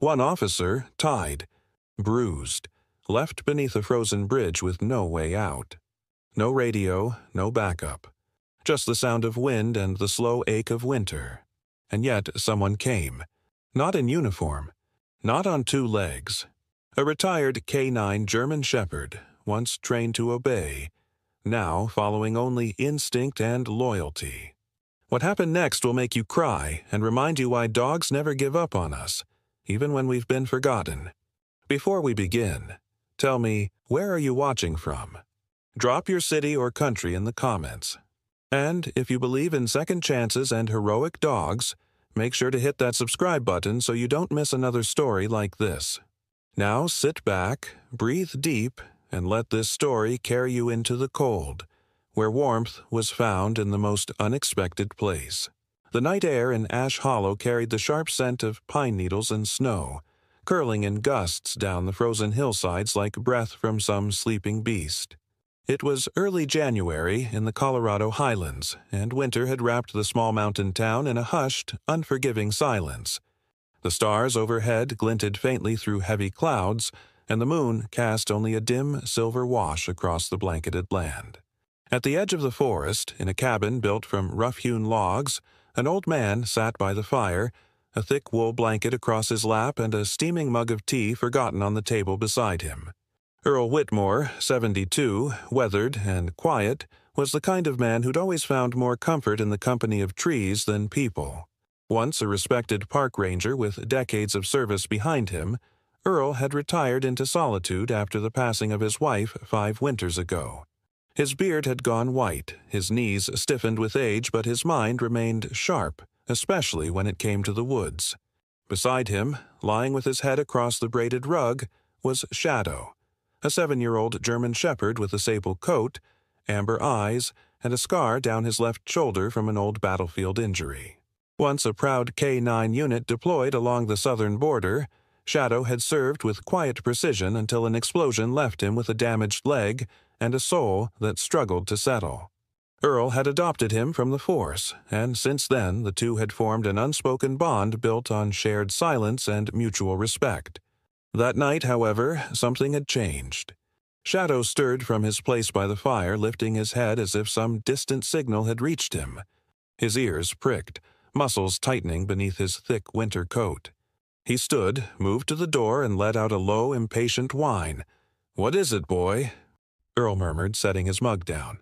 One officer, tied, bruised, left beneath a frozen bridge with no way out. No radio, no backup. Just the sound of wind and the slow ache of winter. And yet someone came. Not in uniform. Not on two legs. A retired K9 German Shepherd, once trained to obey, now following only instinct and loyalty. What happened next will make you cry and remind you why dogs never give up on us, even when we've been forgotten. Before we begin, tell me, where are you watching from? Drop your city or country in the comments. And if you believe in second chances and heroic dogs, make sure to hit that subscribe button so you don't miss another story like this. Now sit back, breathe deep, and let this story carry you into the cold, where warmth was found in the most unexpected place. The night air in Ash Hollow carried the sharp scent of pine needles and snow, curling in gusts down the frozen hillsides like breath from some sleeping beast. It was early January in the Colorado highlands, and winter had wrapped the small mountain town in a hushed, unforgiving silence. The stars overhead glinted faintly through heavy clouds, and the moon cast only a dim silver wash across the blanketed land. At the edge of the forest, in a cabin built from rough-hewn logs, an old man sat by the fire, a thick wool blanket across his lap and a steaming mug of tea forgotten on the table beside him. Earl Whitmore, 72, weathered and quiet, was the kind of man who'd always found more comfort in the company of trees than people. Once a respected park ranger with decades of service behind him, Earl had retired into solitude after the passing of his wife 5 winters ago. His beard had gone white, his knees stiffened with age, but his mind remained sharp, especially when it came to the woods. Beside him, lying with his head across the braided rug, was Shadow, a 7-year-old German Shepherd with a sable coat, amber eyes, and a scar down his left shoulder from an old battlefield injury. Once a proud K9 unit deployed along the southern border, Shadow had served with quiet precision until an explosion left him with a damaged leg and a soul that struggled to settle. Earl had adopted him from the force, and since then the two had formed an unspoken bond built on shared silence and mutual respect. That night, however, something had changed. Shadow stirred from his place by the fire, lifting his head as if some distant signal had reached him. His ears pricked, muscles tightening beneath his thick winter coat. He stood, moved to the door, and let out a low, impatient whine. "What is it, boy?" Earl murmured, setting his mug down.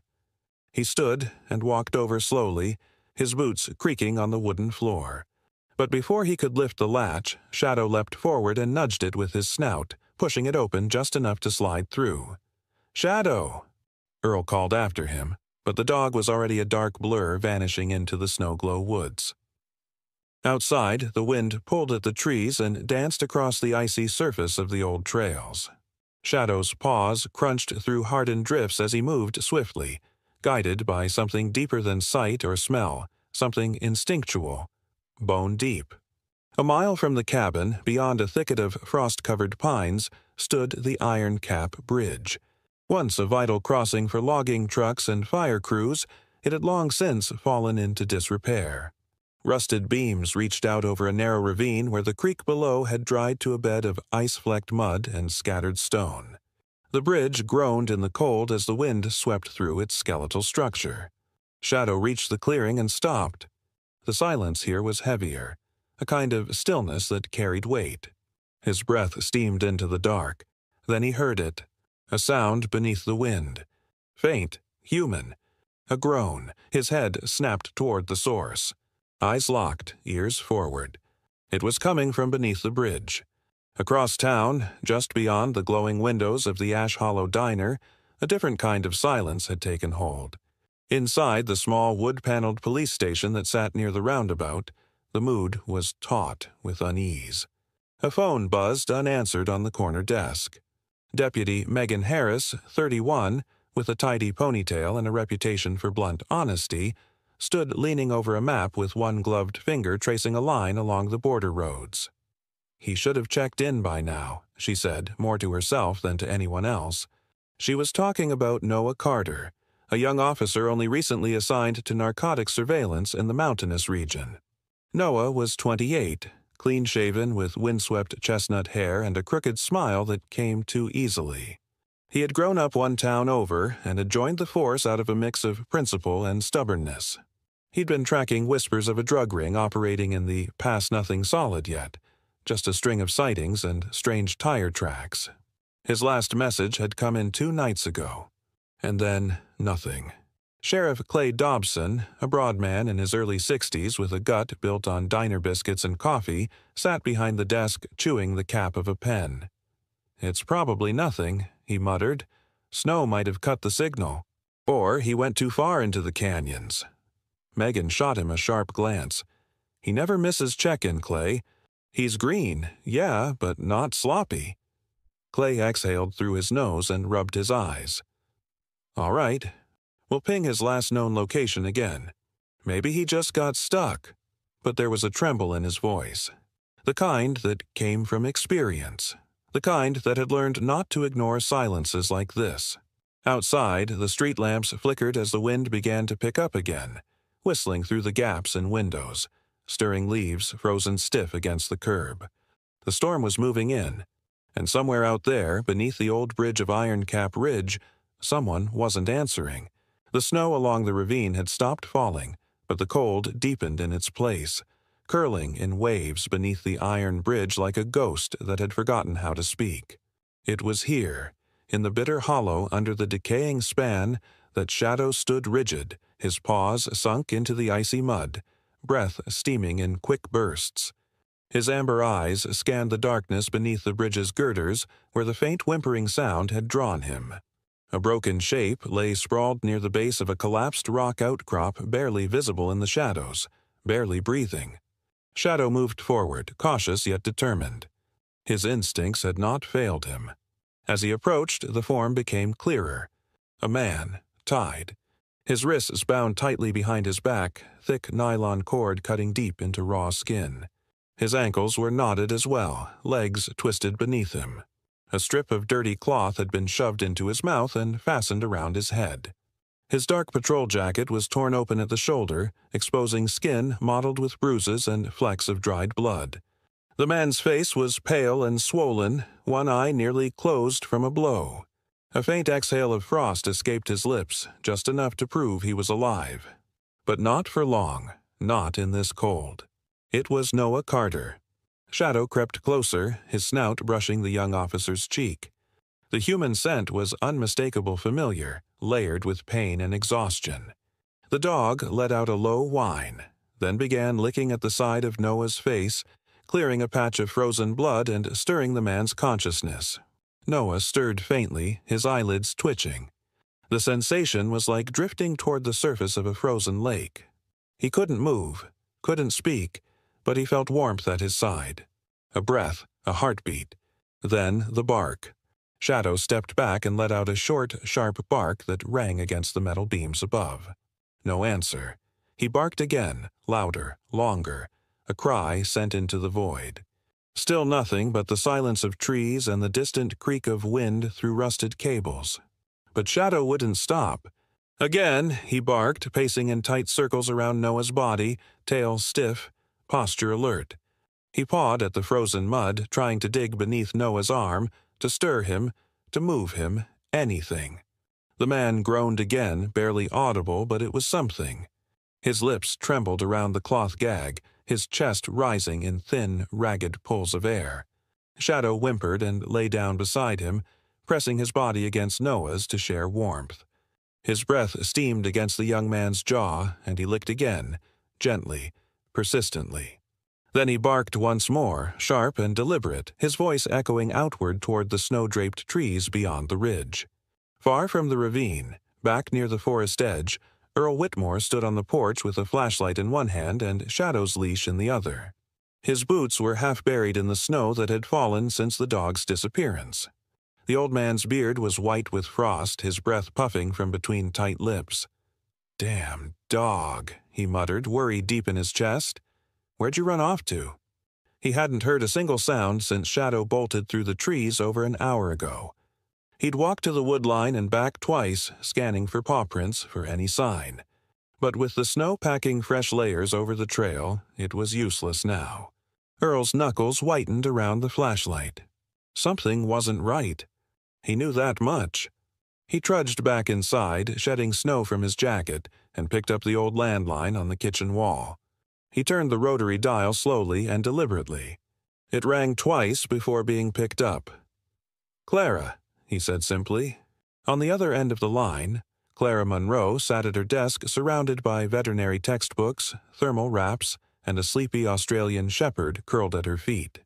He stood and walked over slowly, his boots creaking on the wooden floor. But before he could lift the latch, Shadow leapt forward and nudged it with his snout, pushing it open just enough to slide through. "Shadow!" Earl called after him, but the dog was already a dark blur vanishing into the snow-glow woods. Outside, the wind pulled at the trees and danced across the icy surface of the old trails. Shadow's paws crunched through hardened drifts as he moved swiftly, guided by something deeper than sight or smell, something instinctual, bone deep. A mile from the cabin, beyond a thicket of frost-covered pines, stood the Iron Cap Bridge. Once a vital crossing for logging trucks and fire crews, it had long since fallen into disrepair. Rusted beams reached out over a narrow ravine where the creek below had dried to a bed of ice-flecked mud and scattered stone. The bridge groaned in the cold as the wind swept through its skeletal structure. Shadow reached the clearing and stopped. The silence here was heavier, a kind of stillness that carried weight. His breath steamed into the dark. Then he heard it, a sound beneath the wind. Faint, human. A groan. His head snapped toward the source. Eyes locked, ears forward. It was coming from beneath the bridge. Across town, just beyond the glowing windows of the Ash Hollow diner, a different kind of silence had taken hold. Inside the small wood-paneled police station that sat near the roundabout, the mood was taut with unease. A phone buzzed unanswered on the corner desk. Deputy Megan Harris, 31, with a tidy ponytail and a reputation for blunt honesty, stood leaning over a map with one gloved finger tracing a line along the border roads. "He should have checked in by now," she said, more to herself than to anyone else. She was talking about Noah Carter, a young officer only recently assigned to narcotics surveillance in the mountainous region. Noah was 28, clean-shaven with windswept chestnut hair and a crooked smile that came too easily. He had grown up one town over and had joined the force out of a mix of principle and stubbornness. He'd been tracking whispers of a drug ring operating in the past nothing solid yet, just a string of sightings and strange tire tracks. His last message had come in 2 nights ago. And then nothing. Sheriff Clay Dobson, a broad man in his early 60s with a gut built on diner biscuits and coffee, sat behind the desk chewing the cap of a pen. "It's probably nothing," he muttered. "Snow might have cut the signal. Or he went too far into the canyons." Megan shot him a sharp glance. "He never misses check-in, Clay. He's green, yeah, but not sloppy." Clay exhaled through his nose and rubbed his eyes. "All right. We'll ping his last known location again. Maybe he just got stuck." But there was a tremble in his voice. The kind that came from experience. The kind that had learned not to ignore silences like this. Outside, the street lamps flickered as the wind began to pick up again, whistling through the gaps in windows, stirring leaves frozen stiff against the curb. The storm was moving in, and somewhere out there, beneath the old bridge of Iron Cap Ridge, someone wasn't answering. The snow along the ravine had stopped falling, but the cold deepened in its place, curling in waves beneath the iron bridge like a ghost that had forgotten how to speak. It was here, in the bitter hollow under the decaying span, that Shadow stood rigid, his paws sunk into the icy mud, breath steaming in quick bursts. His amber eyes scanned the darkness beneath the bridge's girders where the faint whimpering sound had drawn him. A broken shape lay sprawled near the base of a collapsed rock outcrop barely visible in the shadows, barely breathing. Shadow moved forward, cautious yet determined. His instincts had not failed him. As he approached, the form became clearer. A man, tied. His wrists bound tightly behind his back, thick nylon cord cutting deep into raw skin. His ankles were knotted as well, legs twisted beneath him. A strip of dirty cloth had been shoved into his mouth and fastened around his head. His dark patrol jacket was torn open at the shoulder, exposing skin mottled with bruises and flecks of dried blood. The man's face was pale and swollen, one eye nearly closed from a blow. A faint exhale of frost escaped his lips, just enough to prove he was alive. But not for long, not in this cold. It was Noah Carter. Shadow crept closer, his snout brushing the young officer's cheek. The human scent was unmistakable familiar, layered with pain and exhaustion. The dog let out a low whine, then began licking at the side of Noah's face, clearing a patch of frozen blood and stirring the man's consciousness. Noah stirred faintly, his eyelids twitching. The sensation was like drifting toward the surface of a frozen lake. He couldn't move, couldn't speak, but he felt warmth at his side. A breath, a heartbeat. Then the bark. Shadow stepped back and let out a short, sharp bark that rang against the metal beams above. No answer. He barked again, louder, longer, a cry sent into the void. Still nothing but the silence of trees and the distant creak of wind through rusted cables. But Shadow wouldn't stop. Again, he barked, pacing in tight circles around Noah's body, tail stiff, posture alert. He pawed at the frozen mud, trying to dig beneath Noah's arm, to stir him, to move him, anything. The man groaned again, barely audible, but it was something. His lips trembled around the cloth gag, his chest rising in thin, ragged pulls of air. Shadow whimpered and lay down beside him, pressing his body against Noah's to share warmth. His breath steamed against the young man's jaw, and he licked again, gently, persistently. Then he barked once more, sharp and deliberate, his voice echoing outward toward the snow-draped trees beyond the ridge. Far from the ravine, back near the forest edge, Earl Whitmore stood on the porch with a flashlight in one hand and Shadow's leash in the other. His boots were half buried in the snow that had fallen since the dog's disappearance. The old man's beard was white with frost, his breath puffing from between tight lips. "Damn dog," he muttered, worry deep in his chest. "Where'd you run off to?" He hadn't heard a single sound since Shadow bolted through the trees over an hour ago. He'd walked to the wood line and back twice, scanning for paw prints, for any sign. But with the snow packing fresh layers over the trail, it was useless now. Earl's knuckles whitened around the flashlight. Something wasn't right. He knew that much. He trudged back inside, shedding snow from his jacket, and picked up the old landline on the kitchen wall. He turned the rotary dial slowly and deliberately. It rang twice before being picked up. "Clara," he said simply. On the other end of the line, Clara Monroe sat at her desk surrounded by veterinary textbooks, thermal wraps, and a sleepy Australian shepherd curled at her feet.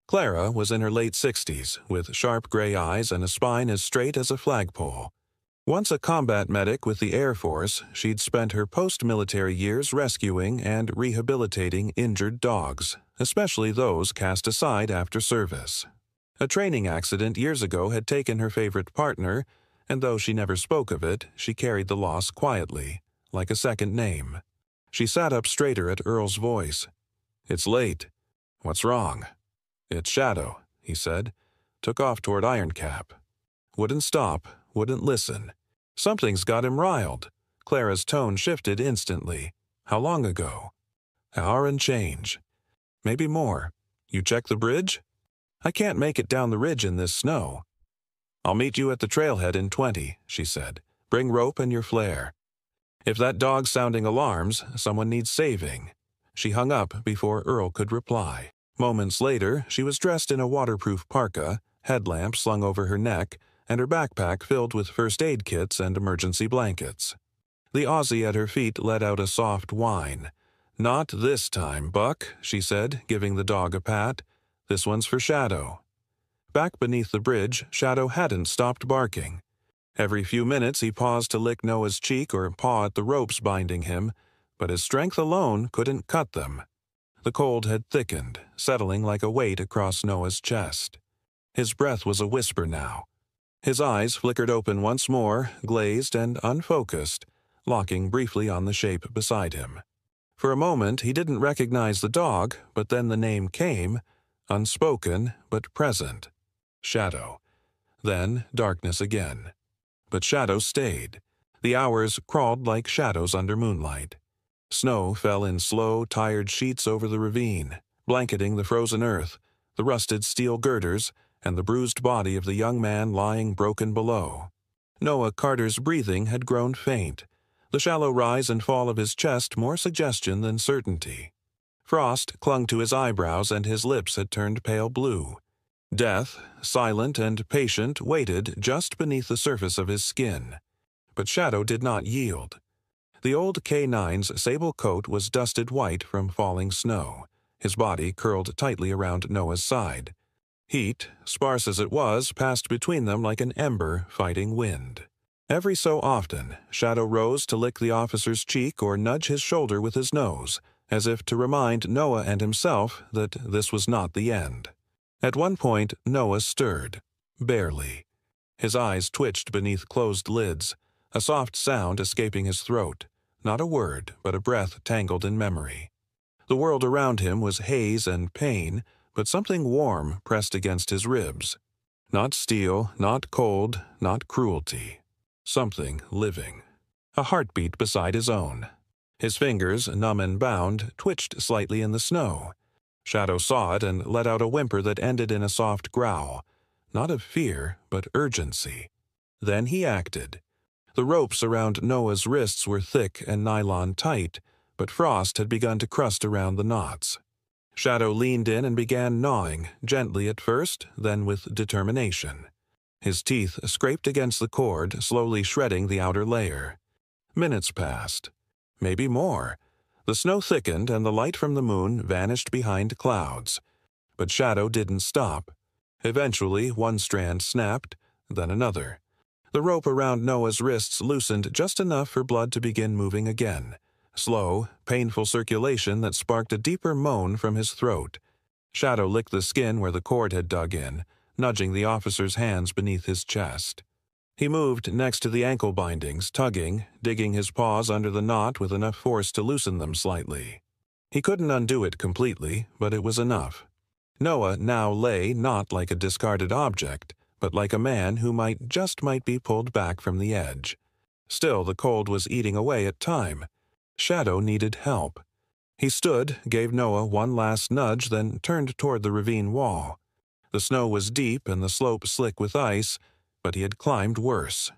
Clara was in her late 60s, with sharp gray eyes and a spine as straight as a flagpole. Once a combat medic with the Air Force, she'd spent her post-military years rescuing and rehabilitating injured dogs, especially those cast aside after service. A training accident years ago had taken her favorite partner, and though she never spoke of it, she carried the loss quietly, like a second name. She sat up straighter at Earl's voice. "It's late. What's wrong?" "It's Shadow," he said. Took off toward Ironcap. Wouldn't stop, wouldn't listen. "Something's got him riled." Clara's tone shifted instantly. "How long ago?" "Hour and change." "Maybe more. You check the bridge?" "I can't make it down the ridge in this snow." "I'll meet you at the trailhead in 20, she said. "Bring rope and your flare. If that dog's sounding alarms, someone needs saving." She hung up before Earl could reply. Moments later, she was dressed in a waterproof parka, headlamp slung over her neck, and her backpack filled with first aid kits and emergency blankets. The Aussie at her feet let out a soft whine. "Not this time, Buck," she said, giving the dog a pat. "This one's for Shadow." Back beneath the bridge, Shadow hadn't stopped barking. Every few minutes he paused to lick Noah's cheek or paw at the ropes binding him, but his strength alone couldn't cut them. The cold had thickened, settling like a weight across Noah's chest. His breath was a whisper now. His eyes flickered open once more, glazed and unfocused, locking briefly on the shape beside him. For a moment he didn't recognize the dog, but then the name came, unspoken but present. Shadow. Then darkness again. But Shadow stayed. The hours crawled like shadows under moonlight. Snow fell in slow, tired sheets over the ravine, blanketing the frozen earth, the rusted steel girders, and the bruised body of the young man lying broken below. Noah Carter's breathing had grown faint, the shallow rise and fall of his chest more suggestion than certainty. Frost clung to his eyebrows and his lips had turned pale blue. Death, silent and patient, waited just beneath the surface of his skin. But Shadow did not yield. The old K9's sable coat was dusted white from falling snow, his body curled tightly around Noah's side. Heat, sparse as it was, passed between them like an ember fighting wind. Every so often, Shadow rose to lick the officer's cheek or nudge his shoulder with his nose, as if to remind Noah and himself that this was not the end. At one point, Noah stirred. Barely. His eyes twitched beneath closed lids, a soft sound escaping his throat. Not a word, but a breath tangled in memory. The world around him was haze and pain, but something warm pressed against his ribs. Not steel, not cold, not cruelty. Something living. A heartbeat beside his own. His fingers, numb and bound, twitched slightly in the snow. Shadow saw it and let out a whimper that ended in a soft growl. Not of fear, but urgency. Then he acted. The ropes around Noah's wrists were thick and nylon tight, but frost had begun to crust around the knots. Shadow leaned in and began gnawing, gently at first, then with determination. His teeth scraped against the cord, slowly shredding the outer layer. Minutes passed. Maybe more. The snow thickened and the light from the moon vanished behind clouds. But Shadow didn't stop. Eventually, one strand snapped, then another. The rope around Noah's wrists loosened just enough for blood to begin moving again. Slow, painful circulation that sparked a deeper moan from his throat. Shadow licked the skin where the cord had dug in, nudging the officer's hands beneath his chest. He moved next to the ankle bindings, tugging, digging his paws under the knot with enough force to loosen them slightly. He couldn't undo it completely, but it was enough. Noah now lay not like a discarded object, but like a man who might be pulled back from the edge. Still, the cold was eating away at time. Shadow needed help. He stood, gave Noah one last nudge, then turned toward the ravine wall. The snow was deep and the slope slick with ice, but he had climbed worse.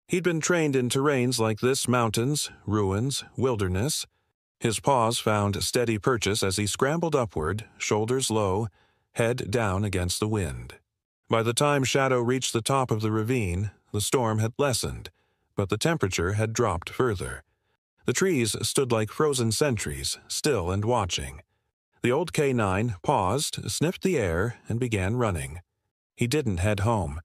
He'd been trained in terrains like this: mountains, ruins, wilderness. His paws found steady purchase as he scrambled upward, shoulders low, head down against the wind. By the time Shadow reached the top of the ravine, the storm had lessened, but the temperature had dropped further. The trees stood like frozen sentries, still and watching. The old K9 paused, sniffed the air, and began running. He didn't head home.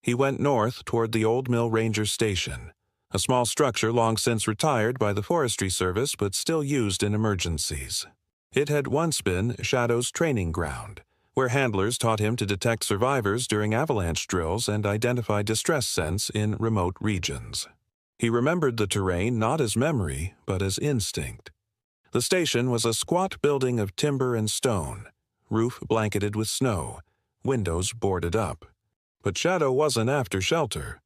He went north toward the Old Mill Ranger Station, a small structure long since retired by the Forestry Service but still used in emergencies. It had once been Shadow's training ground, where handlers taught him to detect survivors during avalanche drills and identify distress scents in remote regions. He remembered the terrain not as memory, but as instinct. The station was a squat building of timber and stone, roof blanketed with snow, windows boarded up. But Shadow wasn't after shelter.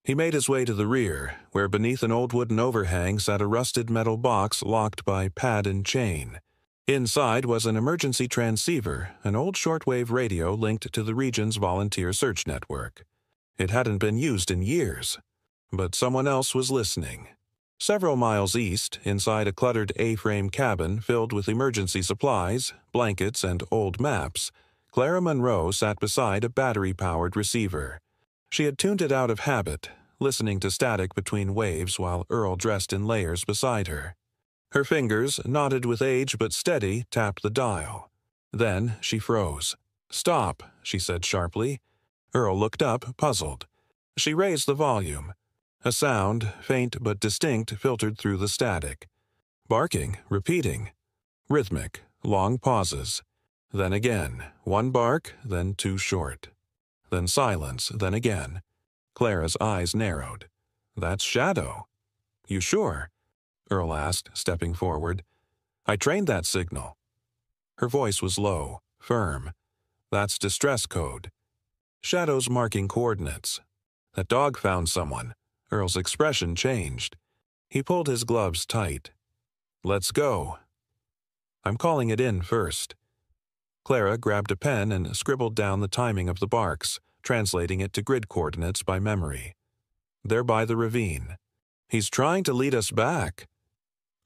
He made his way to the rear, where beneath an old wooden overhang sat a rusted metal box locked by pad and chain. Inside was an emergency transceiver, an old shortwave radio linked to the region's volunteer search network. It hadn't been used in years, but someone else was listening. Several miles east, inside a cluttered A-frame cabin filled with emergency supplies, blankets, and old maps, Clara Monroe sat beside a battery-powered receiver. She had tuned it out of habit, listening to static between waves while Earl dressed in layers beside her. Her fingers, knotted with age but steady, tapped the dial. Then she froze. "Stop," she said sharply. Earl looked up, puzzled. She raised the volume. A sound, faint but distinct, filtered through the static. Barking, repeating. Rhythmic, long pauses. Then again, one bark, then two short. Then silence, then again. Clara's eyes narrowed. "That's Shadow." "You sure?" Earl asked, stepping forward. "I trained that signal." Her voice was low, firm. "That's distress code. Shadow's marking coordinates. That dog found someone." Earl's expression changed. He pulled his gloves tight. "Let's go." "I'm calling it in first." Clara grabbed a pen and scribbled down the timing of the barks, translating it to grid coordinates by memory. "They're by the ravine." "He's trying to lead us back."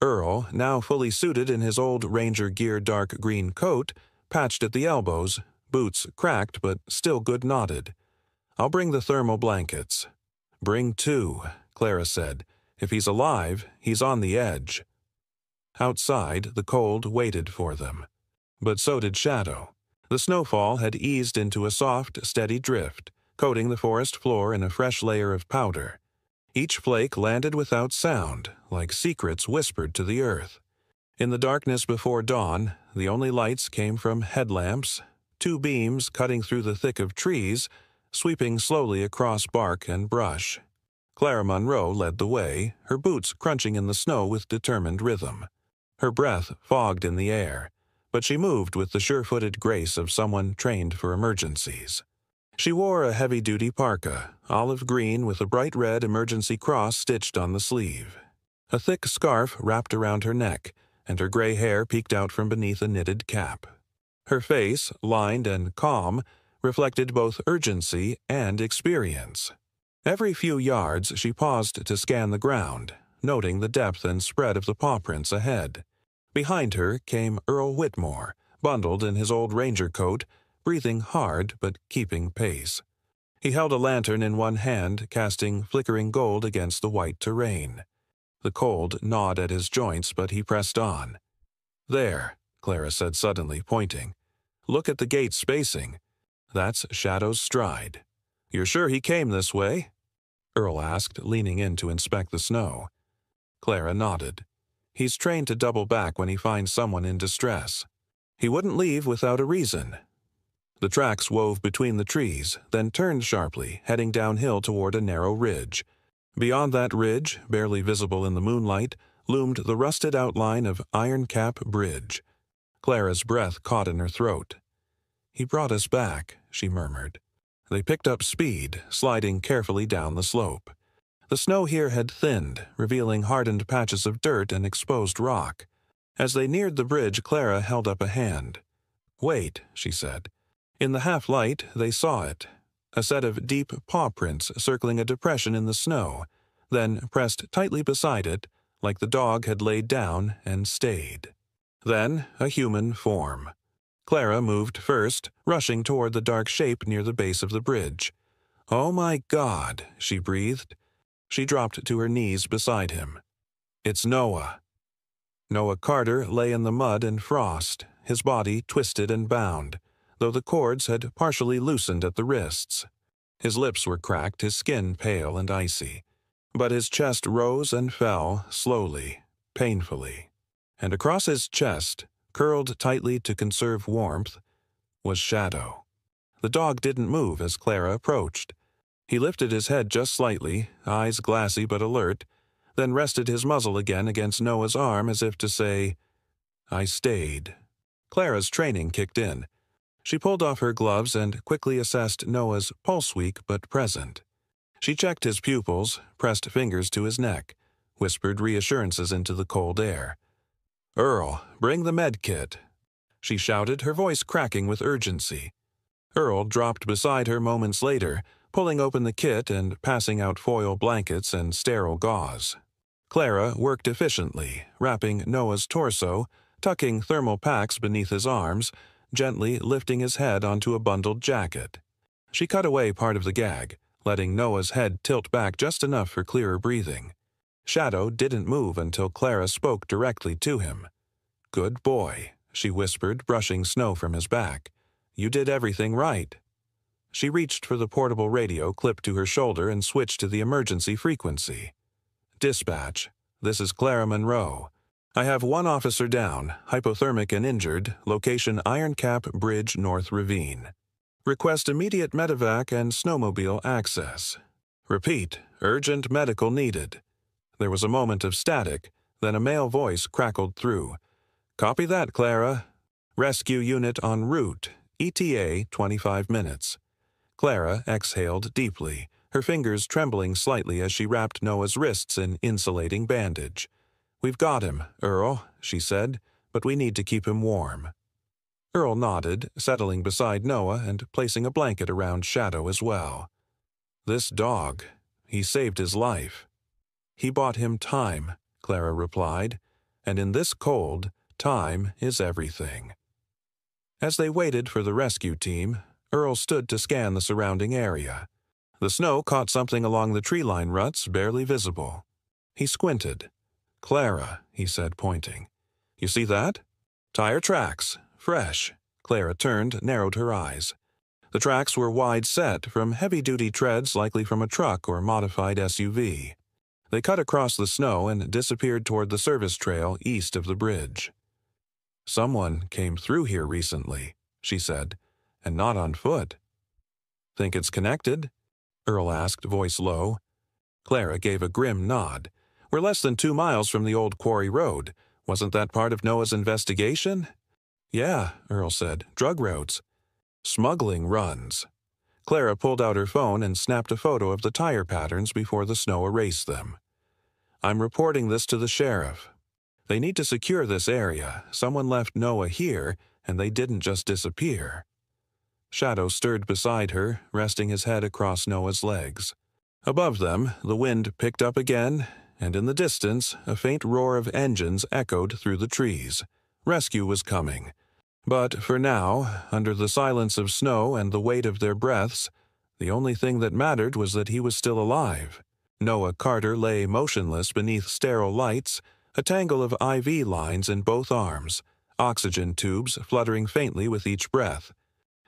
Earl, now fully suited in his old Ranger gear dark green coat, patched at the elbows, boots cracked but still good knotted. "I'll bring the thermal blankets." "Bring two," Clara said. "If he's alive, he's on the edge." Outside, the cold waited for them. But so did Shadow. The snowfall had eased into a soft, steady drift, coating the forest floor in a fresh layer of powder. Each flake landed without sound, like secrets whispered to the earth. In the darkness before dawn, the only lights came from headlamps, two beams cutting through the thick of trees, sweeping slowly across bark and brush. Clara Monroe led the way, her boots crunching in the snow with determined rhythm. Her breath fogged in the air, but she moved with the sure-footed grace of someone trained for emergencies. She wore a heavy-duty parka, olive green with a bright red emergency cross stitched on the sleeve. A thick scarf wrapped around her neck, and her gray hair peeked out from beneath a knitted cap. Her face, lined and calm, reflected both urgency and experience. Every few yards she paused to scan the ground, noting the depth and spread of the paw prints ahead. Behind her came Earl Whitmore, bundled in his old ranger coat, breathing hard but keeping pace. He held a lantern in one hand, casting flickering gold against the white terrain. The cold gnawed at his joints, but he pressed on. "There," Clara said suddenly, pointing. "Look at the gate spacing. That's Shadow's stride." "You're sure he came this way?" Earl asked, leaning in to inspect the snow. Clara nodded. "He's trained to double back when he finds someone in distress. He wouldn't leave without a reason." The tracks wove between the trees, then turned sharply, heading downhill toward a narrow ridge. Beyond that ridge, barely visible in the moonlight, loomed the rusted outline of Iron Cap Bridge. Clara's breath caught in her throat. "He brought us back," she murmured. They picked up speed, sliding carefully down the slope. The snow here had thinned, revealing hardened patches of dirt and exposed rock. As they neared the bridge, Clara held up a hand. "Wait," she said. In the half-light, they saw it. A set of deep paw prints circling a depression in the snow, then pressed tightly beside it, like the dog had laid down and stayed. Then a human form. Clara moved first, rushing toward the dark shape near the base of the bridge. "Oh my God," she breathed. She dropped to her knees beside him. "It's Noah." Noah Carter lay in the mud and frost, his body twisted and bound, though the cords had partially loosened at the wrists. His lips were cracked, his skin pale and icy. But his chest rose and fell, slowly, painfully. And across his chest, curled tightly to conserve warmth, was Shadow. The dog didn't move as Clara approached. He lifted his head just slightly, eyes glassy but alert, then rested his muzzle again against Noah's arm as if to say, "I stayed." Clara's training kicked in. She pulled off her gloves and quickly assessed Noah's pulse weak but present. She checked his pupils, pressed fingers to his neck, whispered reassurances into the cold air. "Earl, bring the med kit," she shouted, her voice cracking with urgency. Earl dropped beside her moments later, pulling open the kit and passing out foil blankets and sterile gauze. Clara worked efficiently, wrapping Noah's torso, tucking thermal packs beneath his arms, gently lifting his head onto a bundled jacket. She cut away part of the gag, letting Noah's head tilt back just enough for clearer breathing. Shadow didn't move until Clara spoke directly to him. "Good boy," she whispered, brushing snow from his back. "You did everything right." She reached for the portable radio clipped to her shoulder and switched to the emergency frequency. "Dispatch, this is Clara Monroe. I have one officer down, hypothermic and injured, location Iron Cap Bridge North Ravine. Request immediate medevac and snowmobile access. Repeat, urgent medical needed." There was a moment of static, then a male voice crackled through. "Copy that, Clara. Rescue unit en route. ETA 25 minutes. Clara exhaled deeply, her fingers trembling slightly as she wrapped Noah's wrists in insulating bandage. "We've got him, Earl," she said, "but we need to keep him warm." Earl nodded, settling beside Noah and placing a blanket around Shadow as well. "This dog, he saved his life." "He bought him time," Clara replied, "and in this cold, time is everything." As they waited for the rescue team, Earl stood to scan the surrounding area. The snow caught something along the tree-line ruts barely visible. He squinted. "Clara," he said, pointing. "You see that? Tire tracks, fresh." Clara turned, narrowed her eyes. The tracks were wide set, from heavy-duty treads likely from a truck or modified SUV. They cut across the snow and disappeared toward the service trail east of the bridge. "Someone came through here recently," she said, "and not on foot." "Think it's connected?" Earl asked, voice low. Clara gave a grim nod. "We're less than 2 miles from the old quarry road. Wasn't that part of Noah's investigation?" "Yeah," Earl said, "drug routes." "Smuggling runs." Clara pulled out her phone and snapped a photo of the tire patterns before the snow erased them. "I'm reporting this to the sheriff. They need to secure this area. Someone left Noah here, and they didn't just disappear." Shadow stirred beside her, resting his head across Noah's legs. Above them, the wind picked up again, and in the distance, a faint roar of engines echoed through the trees. Rescue was coming. But for now, under the silence of snow and the weight of their breaths, the only thing that mattered was that he was still alive. Noah Carter lay motionless beneath sterile lights, a tangle of IV lines in both arms, oxygen tubes fluttering faintly with each breath.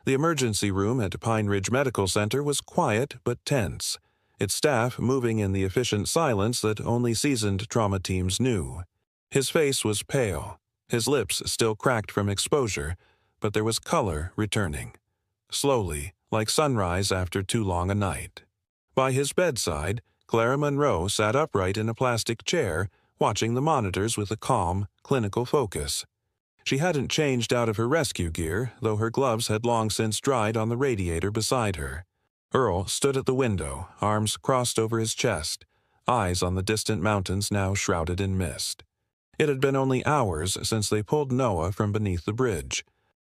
The emergency room at Pine Ridge Medical Center was quiet but tense, its staff moving in the efficient silence that only seasoned trauma teams knew. His face was pale, his lips still cracked from exposure, but there was color returning. Slowly, like sunrise after too long a night. By his bedside, Clara Monroe sat upright in a plastic chair, watching the monitors with a calm, clinical focus. She hadn't changed out of her rescue gear, though her gloves had long since dried on the radiator beside her. Earl stood at the window, arms crossed over his chest, eyes on the distant mountains now shrouded in mist. It had been only hours since they pulled Noah from beneath the bridge.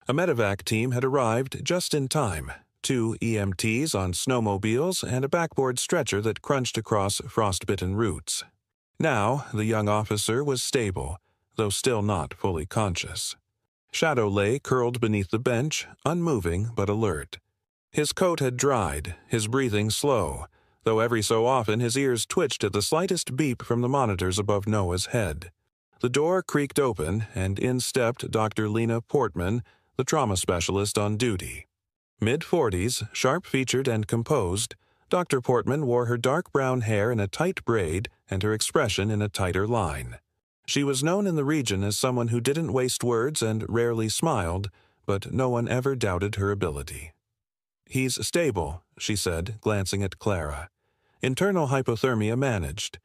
A medevac team had arrived just in time, 2 EMTs on snowmobiles and a backboard stretcher that crunched across frostbitten roots. Now, the young officer was stable, though still not fully conscious. Shadow lay curled beneath the bench, unmoving but alert. His coat had dried, his breathing slow, though every so often his ears twitched at the slightest beep from the monitors above Noah's head. The door creaked open, and in stepped Dr. Lena Portman, the trauma specialist on duty. Mid-40s, sharp-featured and composed, Dr. Portman wore her dark brown hair in a tight braid and her expression in a tighter line. She was known in the region as someone who didn't waste words and rarely smiled, but no one ever doubted her ability. "He's stable," she said, glancing at Clara. "Internal hypothermia managed.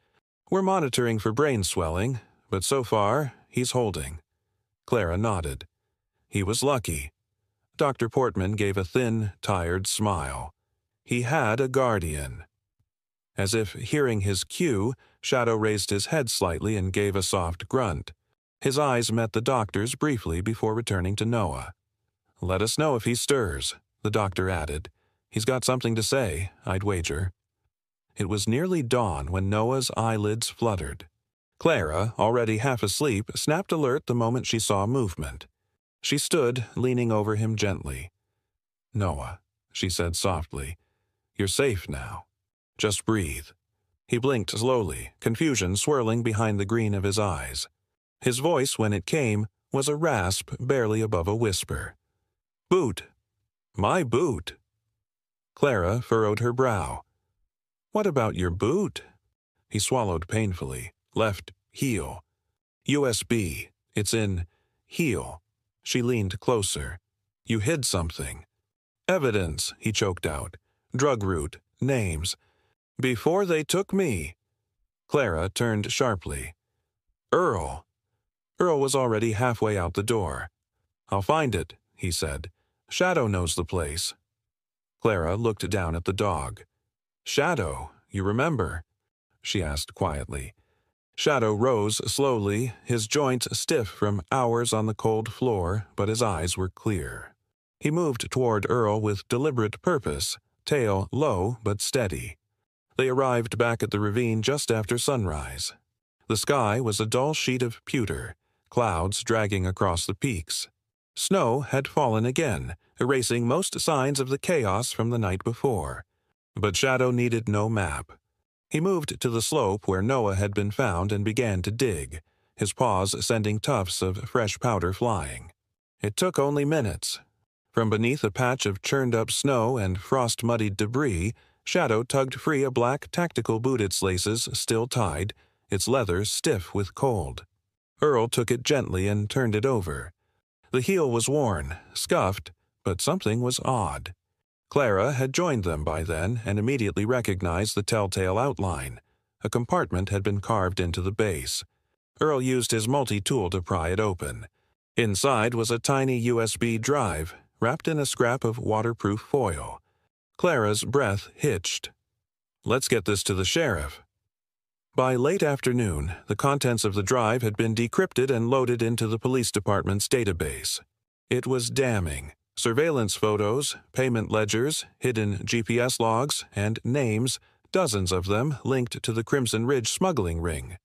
We're monitoring for brain swelling, but so far, he's holding." Clara nodded. He was lucky. Dr. Portman gave a thin, tired smile. He had a guardian. As if hearing his cue, Shadow raised his head slightly and gave a soft grunt. His eyes met the doctor's briefly before returning to Noah. "Let us know if he stirs," the doctor added. "He's got something to say, I'd wager." It was nearly dawn when Noah's eyelids fluttered. Clara, already half asleep, snapped alert the moment she saw movement. She stood, leaning over him gently. "Noah," she said softly, "you're safe now. Just breathe." He blinked slowly, confusion swirling behind the green of his eyes. His voice, when it came, was a rasp barely above a whisper. "Boot. My boot." Clara furrowed her brow. "What about your boot?" He swallowed painfully. "Left heel. USB. It's in heel." She leaned closer. "You hid something." "Evidence," he choked out. "Drug route. Names. Before they took me." Clara turned sharply. "Earl." Earl was already halfway out the door. "I'll find it," he said. "Shadow knows the place." Clara looked down at the dog. "Shadow, you remember?" she asked quietly. Shadow rose slowly, his joints stiff from hours on the cold floor, but his eyes were clear. He moved toward Earl with deliberate purpose, tail low but steady. They arrived back at the ravine just after sunrise. The sky was a dull sheet of pewter, clouds dragging across the peaks. Snow had fallen again, erasing most signs of the chaos from the night before. But Shadow needed no map. He moved to the slope where Noah had been found and began to dig, his paws sending tufts of fresh powder flying. It took only minutes. From beneath a patch of churned-up snow and frost-muddied debris, Shadow tugged free a black tactical boot, its laces still tied, its leather stiff with cold. Earl took it gently and turned it over. The heel was worn, scuffed, but something was odd. Clara had joined them by then and immediately recognized the telltale outline. A compartment had been carved into the base. Earl used his multi-tool to pry it open. Inside was a tiny USB drive, wrapped in a scrap of waterproof foil. Clara's breath hitched. "Let's get this to the sheriff." By late afternoon, the contents of the drive had been decrypted and loaded into the police department's database. It was damning. Surveillance photos, payment ledgers, hidden GPS logs, and names, dozens of them linked to the Crimson Ridge smuggling ring.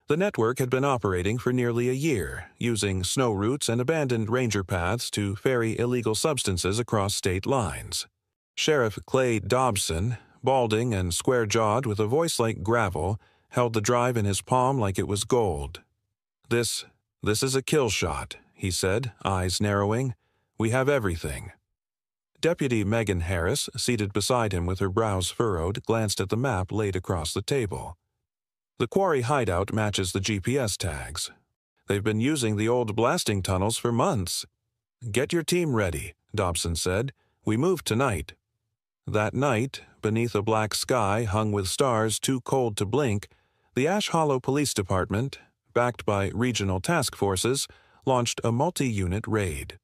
The network had been operating for nearly a year, using snow routes and abandoned ranger paths to ferry illegal substances across state lines. Sheriff Clay Dobson, balding and square-jawed with a voice like gravel, held the drive in his palm like it was gold. This is a kill shot," he said, eyes narrowing. "We have everything." Deputy Megan Harris, seated beside him with her brows furrowed, glanced at the map laid across the table. "The quarry hideout matches the GPS tags. They've been using the old blasting tunnels for months." "Get your team ready," Dobson said. "We move tonight." That night, beneath a black sky hung with stars too cold to blink, the Ash Hollow Police Department, backed by regional task forces, launched a multi-unit raid.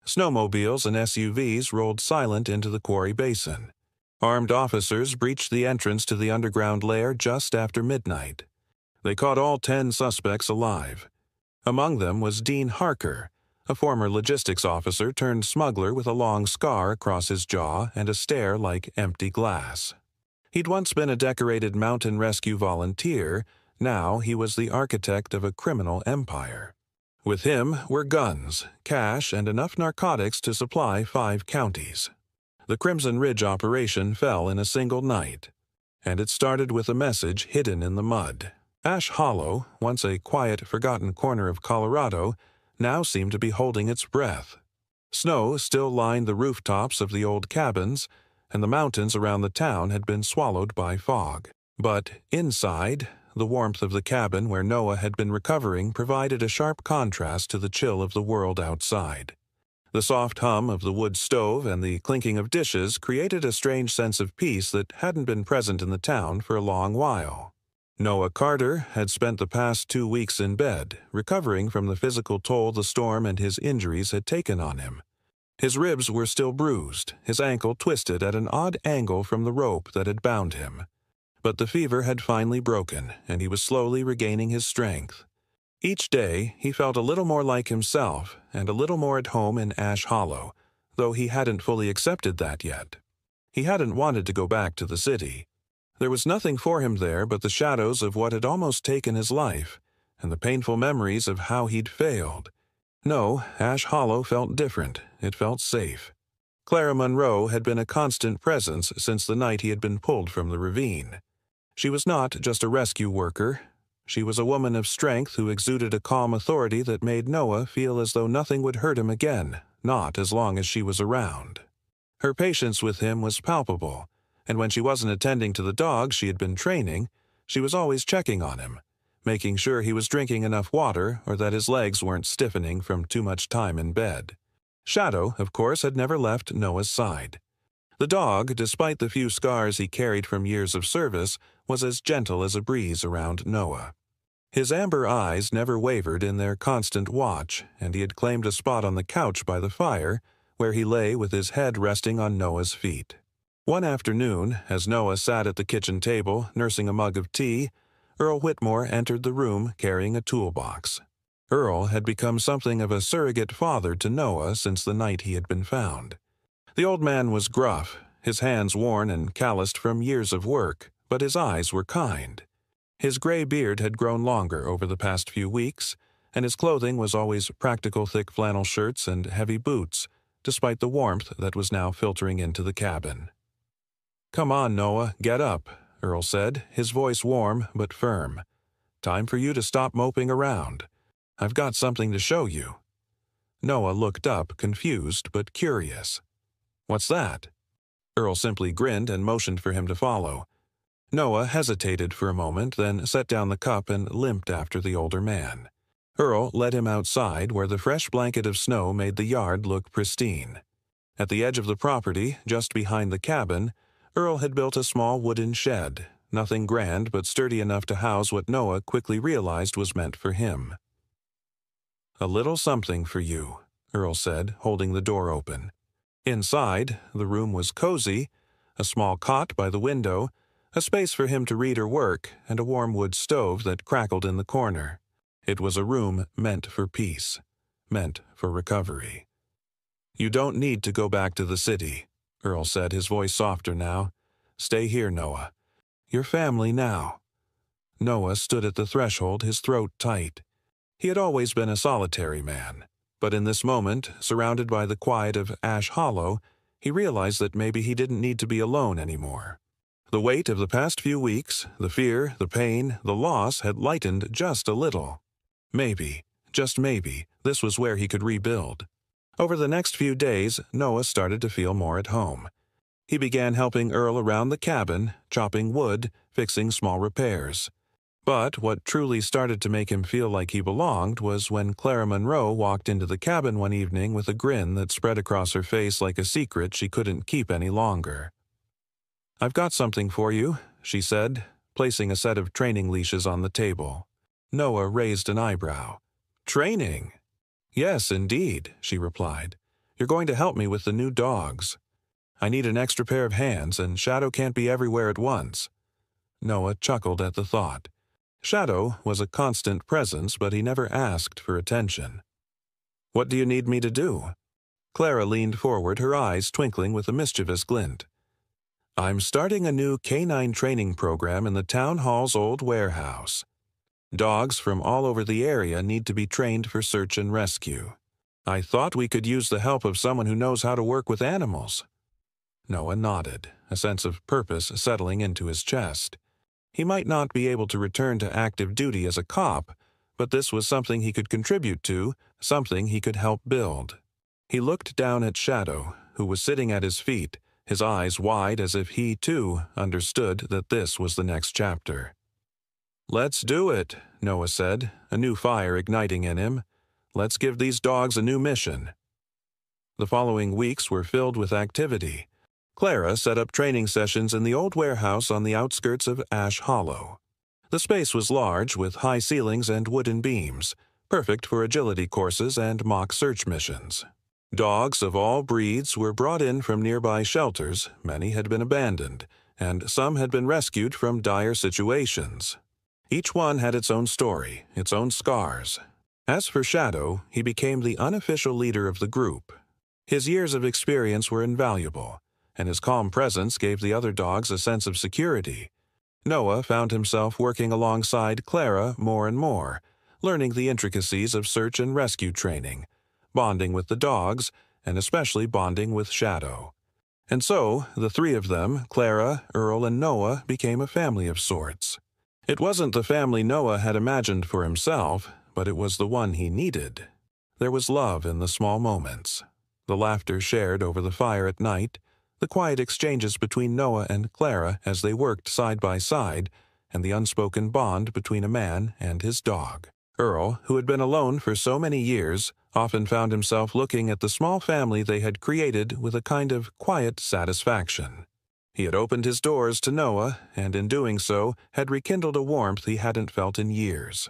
Snowmobiles and SUVs rolled silent into the quarry basin. Armed officers breached the entrance to the underground lair just after midnight. They caught all 10 suspects alive. Among them was Dean Harker, a former logistics officer turned smuggler with a long scar across his jaw and a stare like empty glass. He'd once been a decorated mountain rescue volunteer. Now he was the architect of a criminal empire. With him were guns, cash, and enough narcotics to supply 5 counties. The Crimson Ridge operation fell in a single night, and it started with a message hidden in the mud. Ash Hollow, once a quiet, forgotten corner of Colorado, now seemed to be holding its breath. Snow still lined the rooftops of the old cabins, and the mountains around the town had been swallowed by fog. But inside, the warmth of the cabin where Noah had been recovering provided a sharp contrast to the chill of the world outside. The soft hum of the wood stove and the clinking of dishes created a strange sense of peace that hadn't been present in the town for a long while. Noah Carter had spent the past 2 weeks in bed, recovering from the physical toll the storm and his injuries had taken on him. His ribs were still bruised, his ankle twisted at an odd angle from the rope that had bound him. But the fever had finally broken, and he was slowly regaining his strength. Each day, he felt a little more like himself and a little more at home in Ash Hollow, though he hadn't fully accepted that yet. He hadn't wanted to go back to the city. There was nothing for him there but the shadows of what had almost taken his life, and the painful memories of how he'd failed. No, Ash Hollow felt different. It felt safe. Clara Monroe had been a constant presence since the night he had been pulled from the ravine. She was not just a rescue worker. She was a woman of strength who exuded a calm authority that made Noah feel as though nothing would hurt him again, not as long as she was around. Her patience with him was palpable, and when she wasn't attending to the dog she had been training, she was always checking on him, making sure he was drinking enough water or that his legs weren't stiffening from too much time in bed. Shadow, of course, had never left Noah's side. The dog, despite the few scars he carried from years of service, was as gentle as a breeze around Noah. His amber eyes never wavered in their constant watch, and he had claimed a spot on the couch by the fire, where he lay with his head resting on Noah's feet. One afternoon, as Noah sat at the kitchen table nursing a mug of tea, Earl Whitmore entered the room carrying a toolbox. Earl had become something of a surrogate father to Noah since the night he had been found. The old man was gruff, his hands worn and calloused from years of work, but his eyes were kind. His gray beard had grown longer over the past few weeks, and his clothing was always practical thick flannel shirts and heavy boots, despite the warmth that was now filtering into the cabin. "Come on, Noah, get up," Earl said, his voice warm but firm. "Time for you to stop moping around. I've got something to show you." Noah looked up, confused but curious. "What's that?" Earl simply grinned and motioned for him to follow. Noah hesitated for a moment, then set down the cup and limped after the older man. Earl led him outside, where the fresh blanket of snow made the yard look pristine. At the edge of the property, just behind the cabin, Earl had built a small wooden shed, nothing grand but sturdy enough to house what Noah quickly realized was meant for him. "A little something for you," Earl said, holding the door open. Inside, the room was cozy, a small cot by the window, a space for him to read or work, and a warm wood stove that crackled in the corner. It was a room meant for peace, meant for recovery. "You don't need to go back to the city," Earl said, his voice softer now. "Stay here, Noah. You're family now." Noah stood at the threshold, his throat tight. He had always been a solitary man, but in this moment, surrounded by the quiet of Ash Hollow, he realized that maybe he didn't need to be alone anymore. The weight of the past few weeks, the fear, the pain, the loss had lightened just a little. Maybe, just maybe, this was where he could rebuild. Over the next few days, Noah started to feel more at home. He began helping Earl around the cabin, chopping wood, fixing small repairs. But what truly started to make him feel like he belonged was when Clara Monroe walked into the cabin one evening with a grin that spread across her face like a secret she couldn't keep any longer. "I've got something for you," she said, placing a set of training leashes on the table. Noah raised an eyebrow. "Training?" "Yes, indeed," she replied. "You're going to help me with the new dogs. I need an extra pair of hands, and Shadow can't be everywhere at once." Noah chuckled at the thought. Shadow was a constant presence, but he never asked for attention. "What do you need me to do?" Clara leaned forward, her eyes twinkling with a mischievous glint. "I'm starting a new canine training program in the town hall's old warehouse. Dogs from all over the area need to be trained for search and rescue. I thought we could use the help of someone who knows how to work with animals." Noah nodded, a sense of purpose settling into his chest. He might not be able to return to active duty as a cop, but this was something he could contribute to, something he could help build. He looked down at Shadow, who was sitting at his feet, his eyes wide as if he, too, understood that this was the next chapter. "Let's do it," Noah said, a new fire igniting in him. "Let's give these dogs a new mission." The following weeks were filled with activity. Clara set up training sessions in the old warehouse on the outskirts of Ash Hollow. The space was large, with high ceilings and wooden beams, perfect for agility courses and mock search missions. Dogs of all breeds were brought in from nearby shelters, many had been abandoned, and some had been rescued from dire situations. Each one had its own story, its own scars. As for Shadow, he became the unofficial leader of the group. His years of experience were invaluable, and his calm presence gave the other dogs a sense of security. Noah found himself working alongside Clara more and more, learning the intricacies of search and rescue training, bonding with the dogs, and especially bonding with Shadow. And so, the three of them, Clara, Earl, and Noah, became a family of sorts. It wasn't the family Noah had imagined for himself, but it was the one he needed. There was love in the small moments, the laughter shared over the fire at night, the quiet exchanges between Noah and Clara as they worked side by side, and the unspoken bond between a man and his dog. Earl, who had been alone for so many years, often found himself looking at the small family they had created with a kind of quiet satisfaction. He had opened his doors to Noah, and in doing so had rekindled a warmth he hadn't felt in years.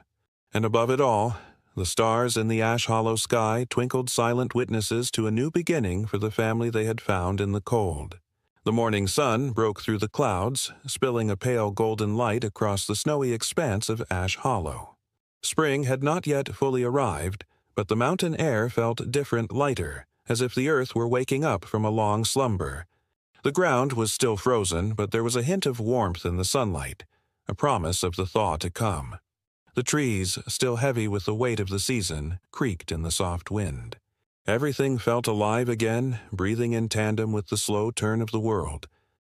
And above it all, the stars in the Ash Hollow sky twinkled silent witnesses to a new beginning for the family they had found in the cold. The morning sun broke through the clouds, spilling a pale golden light across the snowy expanse of Ash Hollow. Spring had not yet fully arrived, but the mountain air felt different, lighter, as if the earth were waking up from a long slumber. The ground was still frozen, but there was a hint of warmth in the sunlight, a promise of the thaw to come. The trees, still heavy with the weight of the season, creaked in the soft wind. Everything felt alive again, breathing in tandem with the slow turn of the world.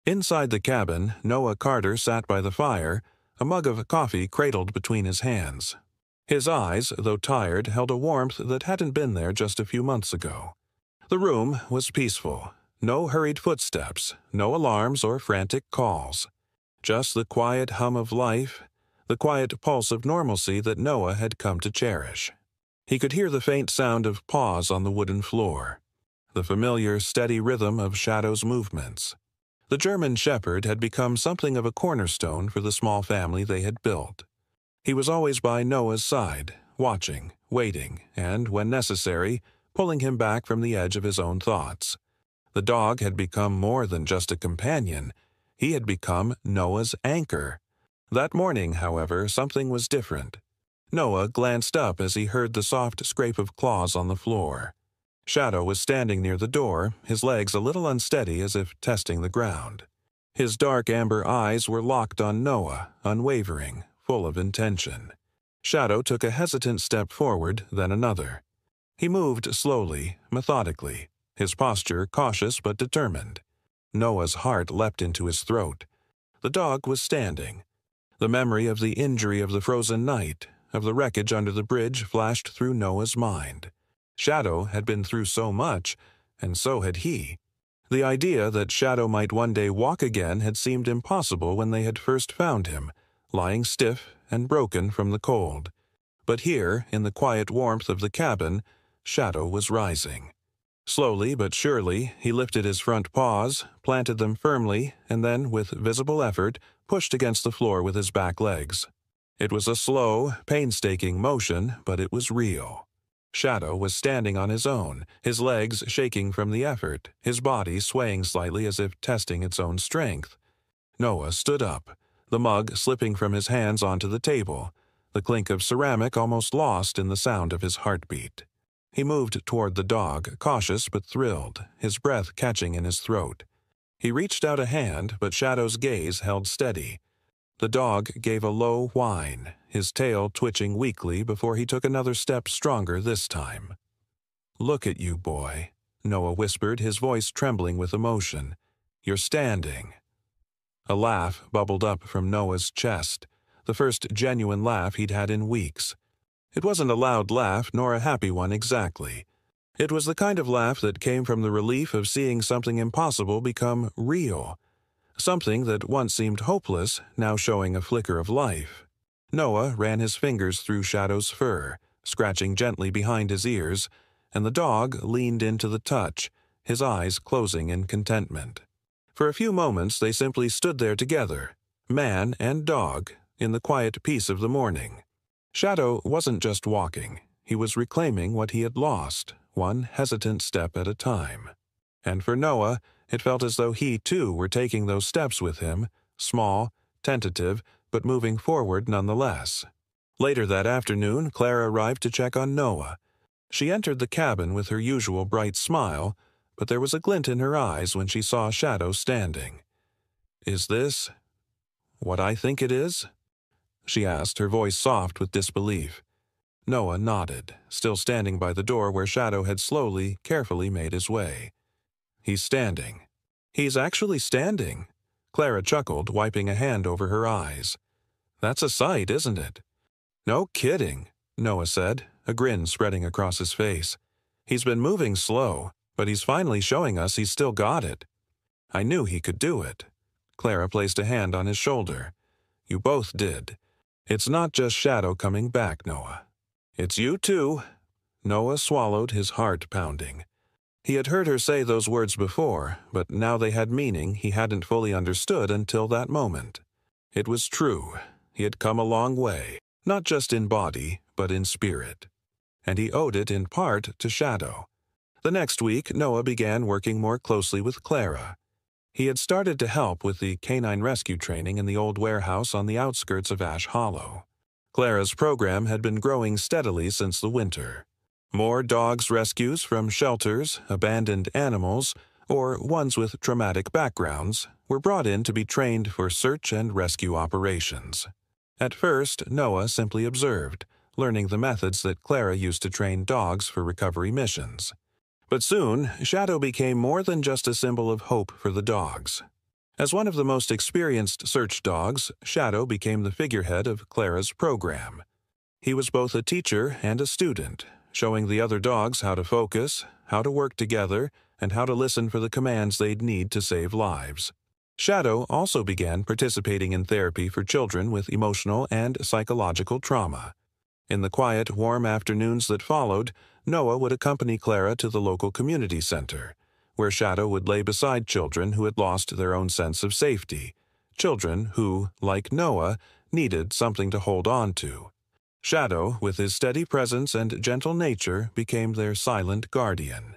Inside the cabin, Noah Carter sat by the fire, a mug of coffee cradled between his hands. His eyes, though tired, held a warmth that hadn't been there just a few months ago. The room was peaceful. No hurried footsteps, no alarms or frantic calls. Just the quiet hum of life, the quiet pulse of normalcy that Noah had come to cherish. He could hear the faint sound of paws on the wooden floor, the familiar steady rhythm of Shadow's movements. The German Shepherd had become something of a cornerstone for the small family they had built. He was always by Noah's side, watching, waiting, and, when necessary, pulling him back from the edge of his own thoughts. The dog had become more than just a companion. He had become Noah's anchor. That morning, however, something was different. Noah glanced up as he heard the soft scrape of claws on the floor. Shadow was standing near the door, his legs a little unsteady as if testing the ground. His dark amber eyes were locked on Noah, unwavering, full of intention. Shadow took a hesitant step forward, then another. He moved slowly, methodically, his posture cautious but determined. Noah's heart leapt into his throat. The dog was standing. The memory of the injury of the frozen night, of the wreckage under the bridge, flashed through Noah's mind. Shadow had been through so much, and so had he. The idea that Shadow might one day walk again had seemed impossible when they had first found him, lying stiff and broken from the cold. But here, in the quiet warmth of the cabin, Shadow was rising. Slowly but surely, he lifted his front paws, planted them firmly, and then, with visible effort, pushed against the floor with his back legs. It was a slow, painstaking motion, but it was real. Shadow was standing on his own, his legs shaking from the effort, his body swaying slightly as if testing its own strength. Noah stood up, the mug slipping from his hands onto the table, the clink of ceramic almost lost in the sound of his heartbeat. He moved toward the dog, cautious but thrilled, his breath catching in his throat. He reached out a hand, but Shadow's gaze held steady. The dog gave a low whine, his tail twitching weakly before he took another step stronger this time. "Look at you, boy," Noah whispered, his voice trembling with emotion. "You're standing." A laugh bubbled up from Noah's chest, the first genuine laugh he'd had in weeks. It wasn't a loud laugh, nor a happy one exactly. It was the kind of laugh that came from the relief of seeing something impossible become real. Something that once seemed hopeless, now showing a flicker of life. Noah ran his fingers through Shadow's fur, scratching gently behind his ears, and the dog leaned into the touch, his eyes closing in contentment. For a few moments they simply stood there together, man and dog, in the quiet peace of the morning. Shadow wasn't just walking, he was reclaiming what he had lost, one hesitant step at a time. And for Noah, it felt as though he too were taking those steps with him, small, tentative, but moving forward nonetheless. Later that afternoon, Clara arrived to check on Noah. She entered the cabin with her usual bright smile, but there was a glint in her eyes when she saw Shadow standing. "Is this what I think it is?" she asked, her voice soft with disbelief. Noah nodded, still standing by the door where Shadow had slowly, carefully made his way. "He's standing." "He's actually standing," Clara chuckled, wiping a hand over her eyes. "That's a sight, isn't it?" "No kidding," Noah said, a grin spreading across his face. "He's been moving slow, but he's finally showing us he's still got it." "I knew he could do it." Clara placed a hand on his shoulder. "You both did. It's not just Shadow coming back, Noah. It's you too." Noah swallowed, his heart pounding. He had heard her say those words before, but now they had meaning he hadn't fully understood until that moment. It was true. He had come a long way, not just in body, but in spirit. And he owed it in part to Shadow. The next week, Noah began working more closely with Clara. He had started to help with the canine rescue training in the old warehouse on the outskirts of Ash Hollow. Clara's program had been growing steadily since the winter. More dogs' rescues from shelters, abandoned animals, or ones with traumatic backgrounds were brought in to be trained for search and rescue operations. At first, Noah simply observed, learning the methods that Clara used to train dogs for recovery missions. But soon, Shadow became more than just a symbol of hope for the dogs. As one of the most experienced search dogs, Shadow became the figurehead of Clara's program. He was both a teacher and a student, showing the other dogs how to focus, how to work together, and how to listen for the commands they'd need to save lives. Shadow also began participating in therapy for children with emotional and psychological trauma. In the quiet, warm afternoons that followed, Noah would accompany Clara to the local community center, where Shadow would lay beside children who had lost their own sense of safety, children who, like Noah, needed something to hold on to. Shadow, with his steady presence and gentle nature, became their silent guardian.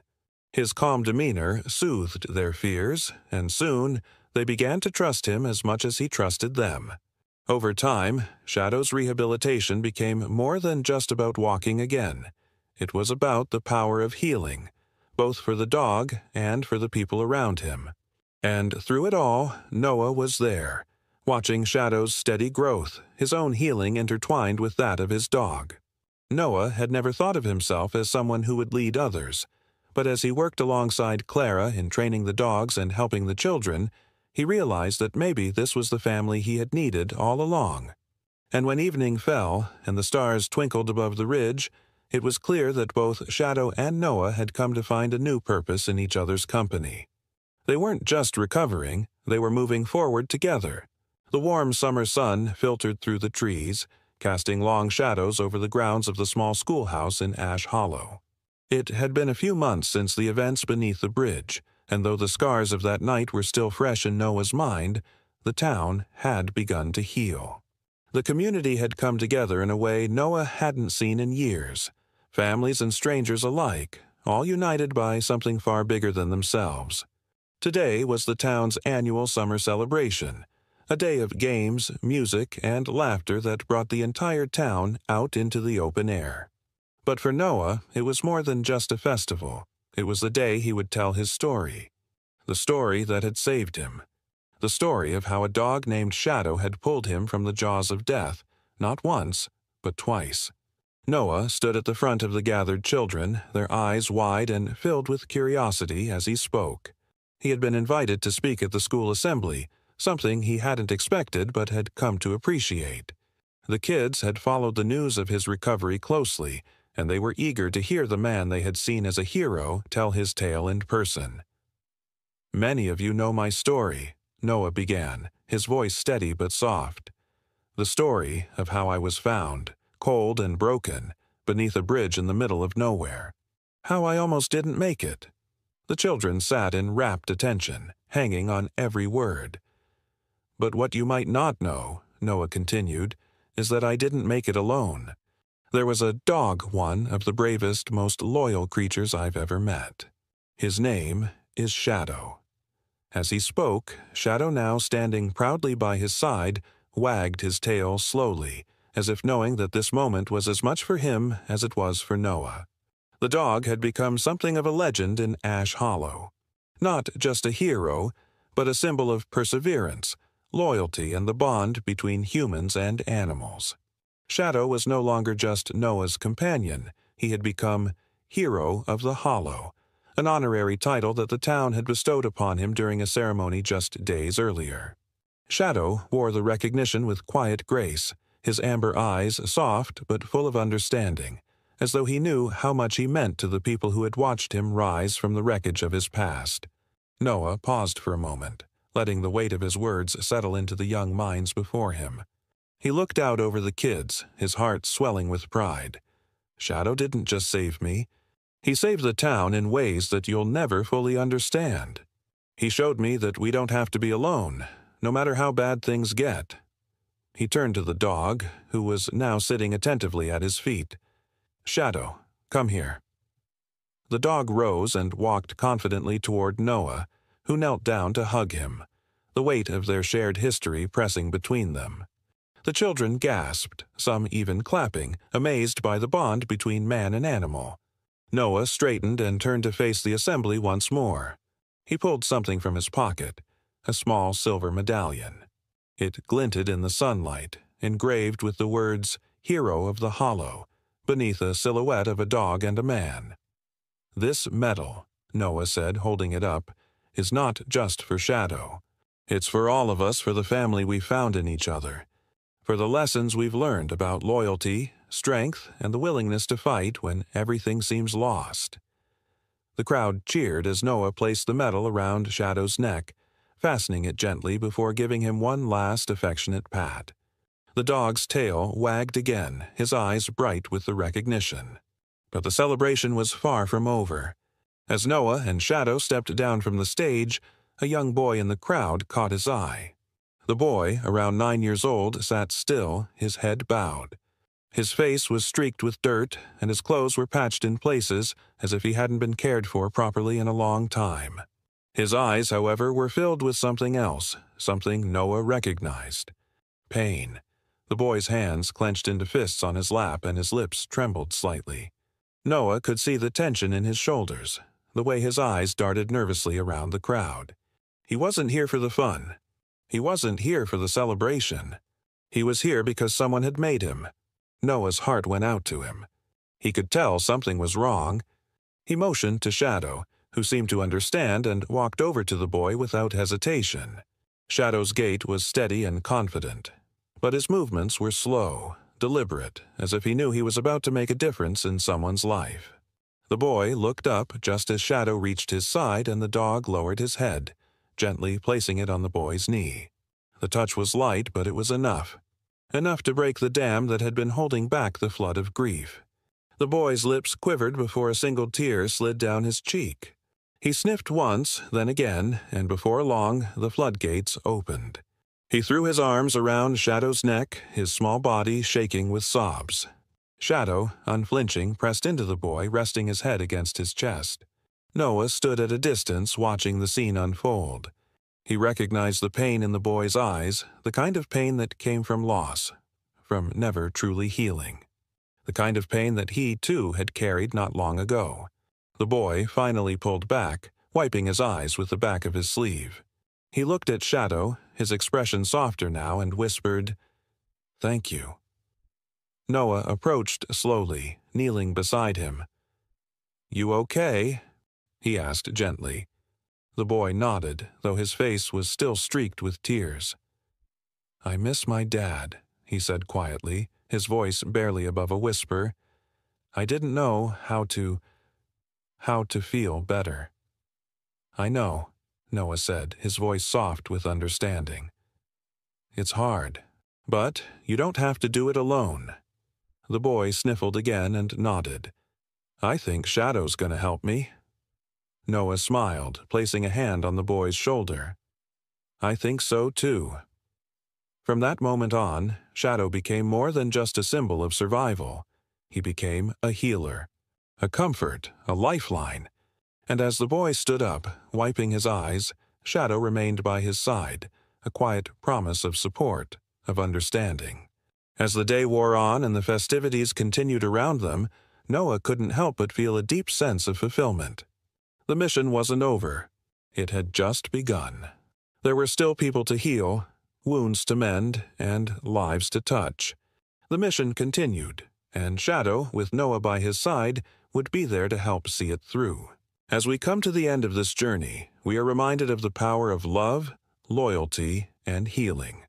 His calm demeanor soothed their fears, and soon they began to trust him as much as he trusted them. Over time, Shadow's rehabilitation became more than just about walking again. It was about the power of healing, both for the dog and for the people around him. And through it all, Noah was there, watching Shadow's steady growth, his own healing intertwined with that of his dog. Noah had never thought of himself as someone who would lead others, but as he worked alongside Clara in training the dogs and helping the children, he realized that maybe this was the family he had needed all along. And when evening fell and the stars twinkled above the ridge, it was clear that both Shadow and Noah had come to find a new purpose in each other's company. They weren't just recovering, they were moving forward together. The warm summer sun filtered through the trees, casting long shadows over the grounds of the small schoolhouse in Ash Hollow. It had been a few months since the events beneath the bridge, and though the scars of that night were still fresh in Noah's mind, the town had begun to heal. The community had come together in a way Noah hadn't seen in years. Families and strangers alike, all united by something far bigger than themselves. Today was the town's annual summer celebration, A day of games, music, and laughter that brought the entire town out into the open air. But for Noah, it was more than just a festival. It was the day he would tell his story. The story that had saved him. The story of how a dog named Shadow had pulled him from the jaws of death, not once, but twice. Noah stood at the front of the gathered children, their eyes wide and filled with curiosity as he spoke. He had been invited to speak at the school assembly, something he hadn't expected but had come to appreciate. The kids had followed the news of his recovery closely, and they were eager to hear the man they had seen as a hero tell his tale in person. "Many of you know my story," Noah began, his voice steady but soft. "The story of how I was found, cold and broken, beneath a bridge in the middle of nowhere. How I almost didn't make it." The children sat in rapt attention, hanging on every word. "But what you might not know," Noah continued, "is that I didn't make it alone. There was a dog, one of the bravest, most loyal creatures I've ever met. His name is Shadow." As he spoke, Shadow, now standing proudly by his side, wagged his tail slowly, as if knowing that this moment was as much for him as it was for Noah. The dog had become something of a legend in Ash Hollow. Not just a hero, but a symbol of perseverance, loyalty, and the bond between humans and animals. Shadow was no longer just Noah's companion. He had become Hero of the Hollow, an honorary title that the town had bestowed upon him during a ceremony just days earlier. Shadow wore the recognition with quiet grace, his amber eyes soft but full of understanding, as though he knew how much he meant to the people who had watched him rise from the wreckage of his past. Noah paused for a moment, letting the weight of his words settle into the young minds before him. He looked out over the kids, his heart swelling with pride. "Shadow didn't just save me. He saved the town in ways that you'll never fully understand. He showed me that we don't have to be alone, no matter how bad things get." He turned to the dog, who was now sitting attentively at his feet. "Shadow, come here." The dog rose and walked confidently toward Noah, who knelt down to hug him, the weight of their shared history pressing between them. The children gasped, some even clapping, amazed by the bond between man and animal. Noah straightened and turned to face the assembly once more. He pulled something from his pocket, a small silver medallion. It glinted in the sunlight, engraved with the words, "Hero of the Hollow," beneath a silhouette of a dog and a man. "This medal," Noah said, holding it up, "is not just for Shadow. It's for all of us, for the family we found in each other, for the lessons we've learned about loyalty, strength, and the willingness to fight when everything seems lost." The crowd cheered as Noah placed the medal around Shadow's neck, fastening it gently before giving him one last affectionate pat. The dog's tail wagged again, his eyes bright with the recognition. But the celebration was far from over. As Noah and Shadow stepped down from the stage, a young boy in the crowd caught his eye. The boy, around 9 years old, sat still, his head bowed. His face was streaked with dirt, and his clothes were patched in places as if he hadn't been cared for properly in a long time. His eyes, however, were filled with something else, something Noah recognized. Pain. The boy's hands clenched into fists on his lap and his lips trembled slightly. Noah could see the tension in his shoulders, the way his eyes darted nervously around the crowd. He wasn't here for the fun. He wasn't here for the celebration. He was here because someone had made him. Noah's heart went out to him. He could tell something was wrong. He motioned to Shadow, who seemed to understand, and walked over to the boy without hesitation. Shadow's gait was steady and confident, but his movements were slow, deliberate, as if he knew he was about to make a difference in someone's life. The boy looked up just as Shadow reached his side, and the dog lowered his head, gently placing it on the boy's knee. The touch was light, but it was enough. Enough to break the dam that had been holding back the flood of grief. The boy's lips quivered before a single tear slid down his cheek. He sniffed once, then again, and before long the floodgates opened. He threw his arms around Shadow's neck, his small body shaking with sobs. Shadow, unflinching, pressed into the boy, resting his head against his chest. Noah stood at a distance watching the scene unfold. He recognized the pain in the boy's eyes, the kind of pain that came from loss, from never truly healing. The kind of pain that he, too, had carried not long ago. The boy finally pulled back, wiping his eyes with the back of his sleeve. He looked at Shadow, his expression softer now, and whispered, "Thank you." Noah approached slowly, kneeling beside him. "You okay?" he asked gently. The boy nodded, though his face was still streaked with tears. "I miss my dad," he said quietly, his voice barely above a whisper. "I didn't know how to feel better." "I know," Noah said, his voice soft with understanding. "It's hard, but you don't have to do it alone." The boy sniffled again and nodded. "I think Shadow's going to help me." Noah smiled, placing a hand on the boy's shoulder. "I think so, too." From that moment on, Shadow became more than just a symbol of survival. He became a healer, a comfort, a lifeline. And as the boy stood up, wiping his eyes, Shadow remained by his side, a quiet promise of support, of understanding. As the day wore on and the festivities continued around them, Noah couldn't help but feel a deep sense of fulfillment. The mission wasn't over. It had just begun. There were still people to heal, wounds to mend, and lives to touch. The mission continued, and Shadow, with Noah by his side, would be there to help see it through. As we come to the end of this journey, we are reminded of the power of love, loyalty, and healing.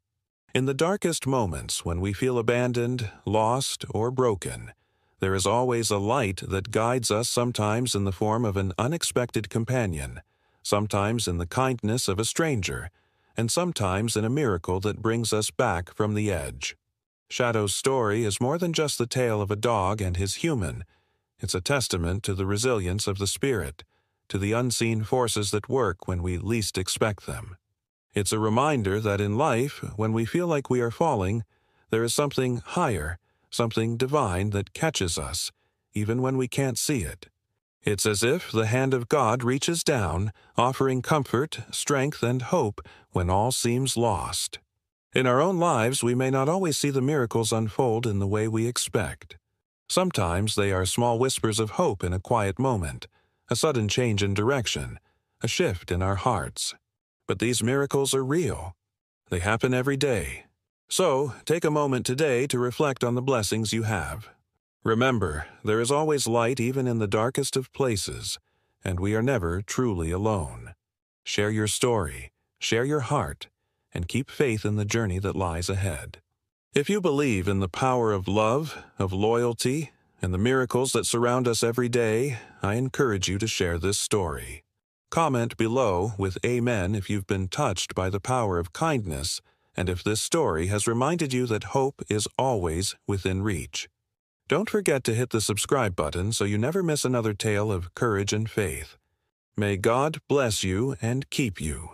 In the darkest moments when we feel abandoned, lost, or broken, there is always a light that guides us, sometimes in the form of an unexpected companion, sometimes in the kindness of a stranger, and sometimes in a miracle that brings us back from the edge. Shadow's story is more than just the tale of a dog and his human. It's a testament to the resilience of the spirit, to the unseen forces that work when we least expect them. It's a reminder that in life, when we feel like we are falling, there is something higher, something divine that catches us, even when we can't see it. It's as if the hand of God reaches down, offering comfort, strength, and hope when all seems lost. In our own lives, we may not always see the miracles unfold in the way we expect. Sometimes they are small whispers of hope in a quiet moment, a sudden change in direction, a shift in our hearts. But these miracles are real. They happen every day. So, take a moment today to reflect on the blessings you have. Remember, there is always light even in the darkest of places, and we are never truly alone. Share your story, share your heart, and keep faith in the journey that lies ahead. If you believe in the power of love, of loyalty, and the miracles that surround us every day, I encourage you to share this story. Comment below with Amen if you've been touched by the power of kindness, and if this story has reminded you that hope is always within reach. Don't forget to hit the subscribe button so you never miss another tale of courage and faith. May God bless you and keep you.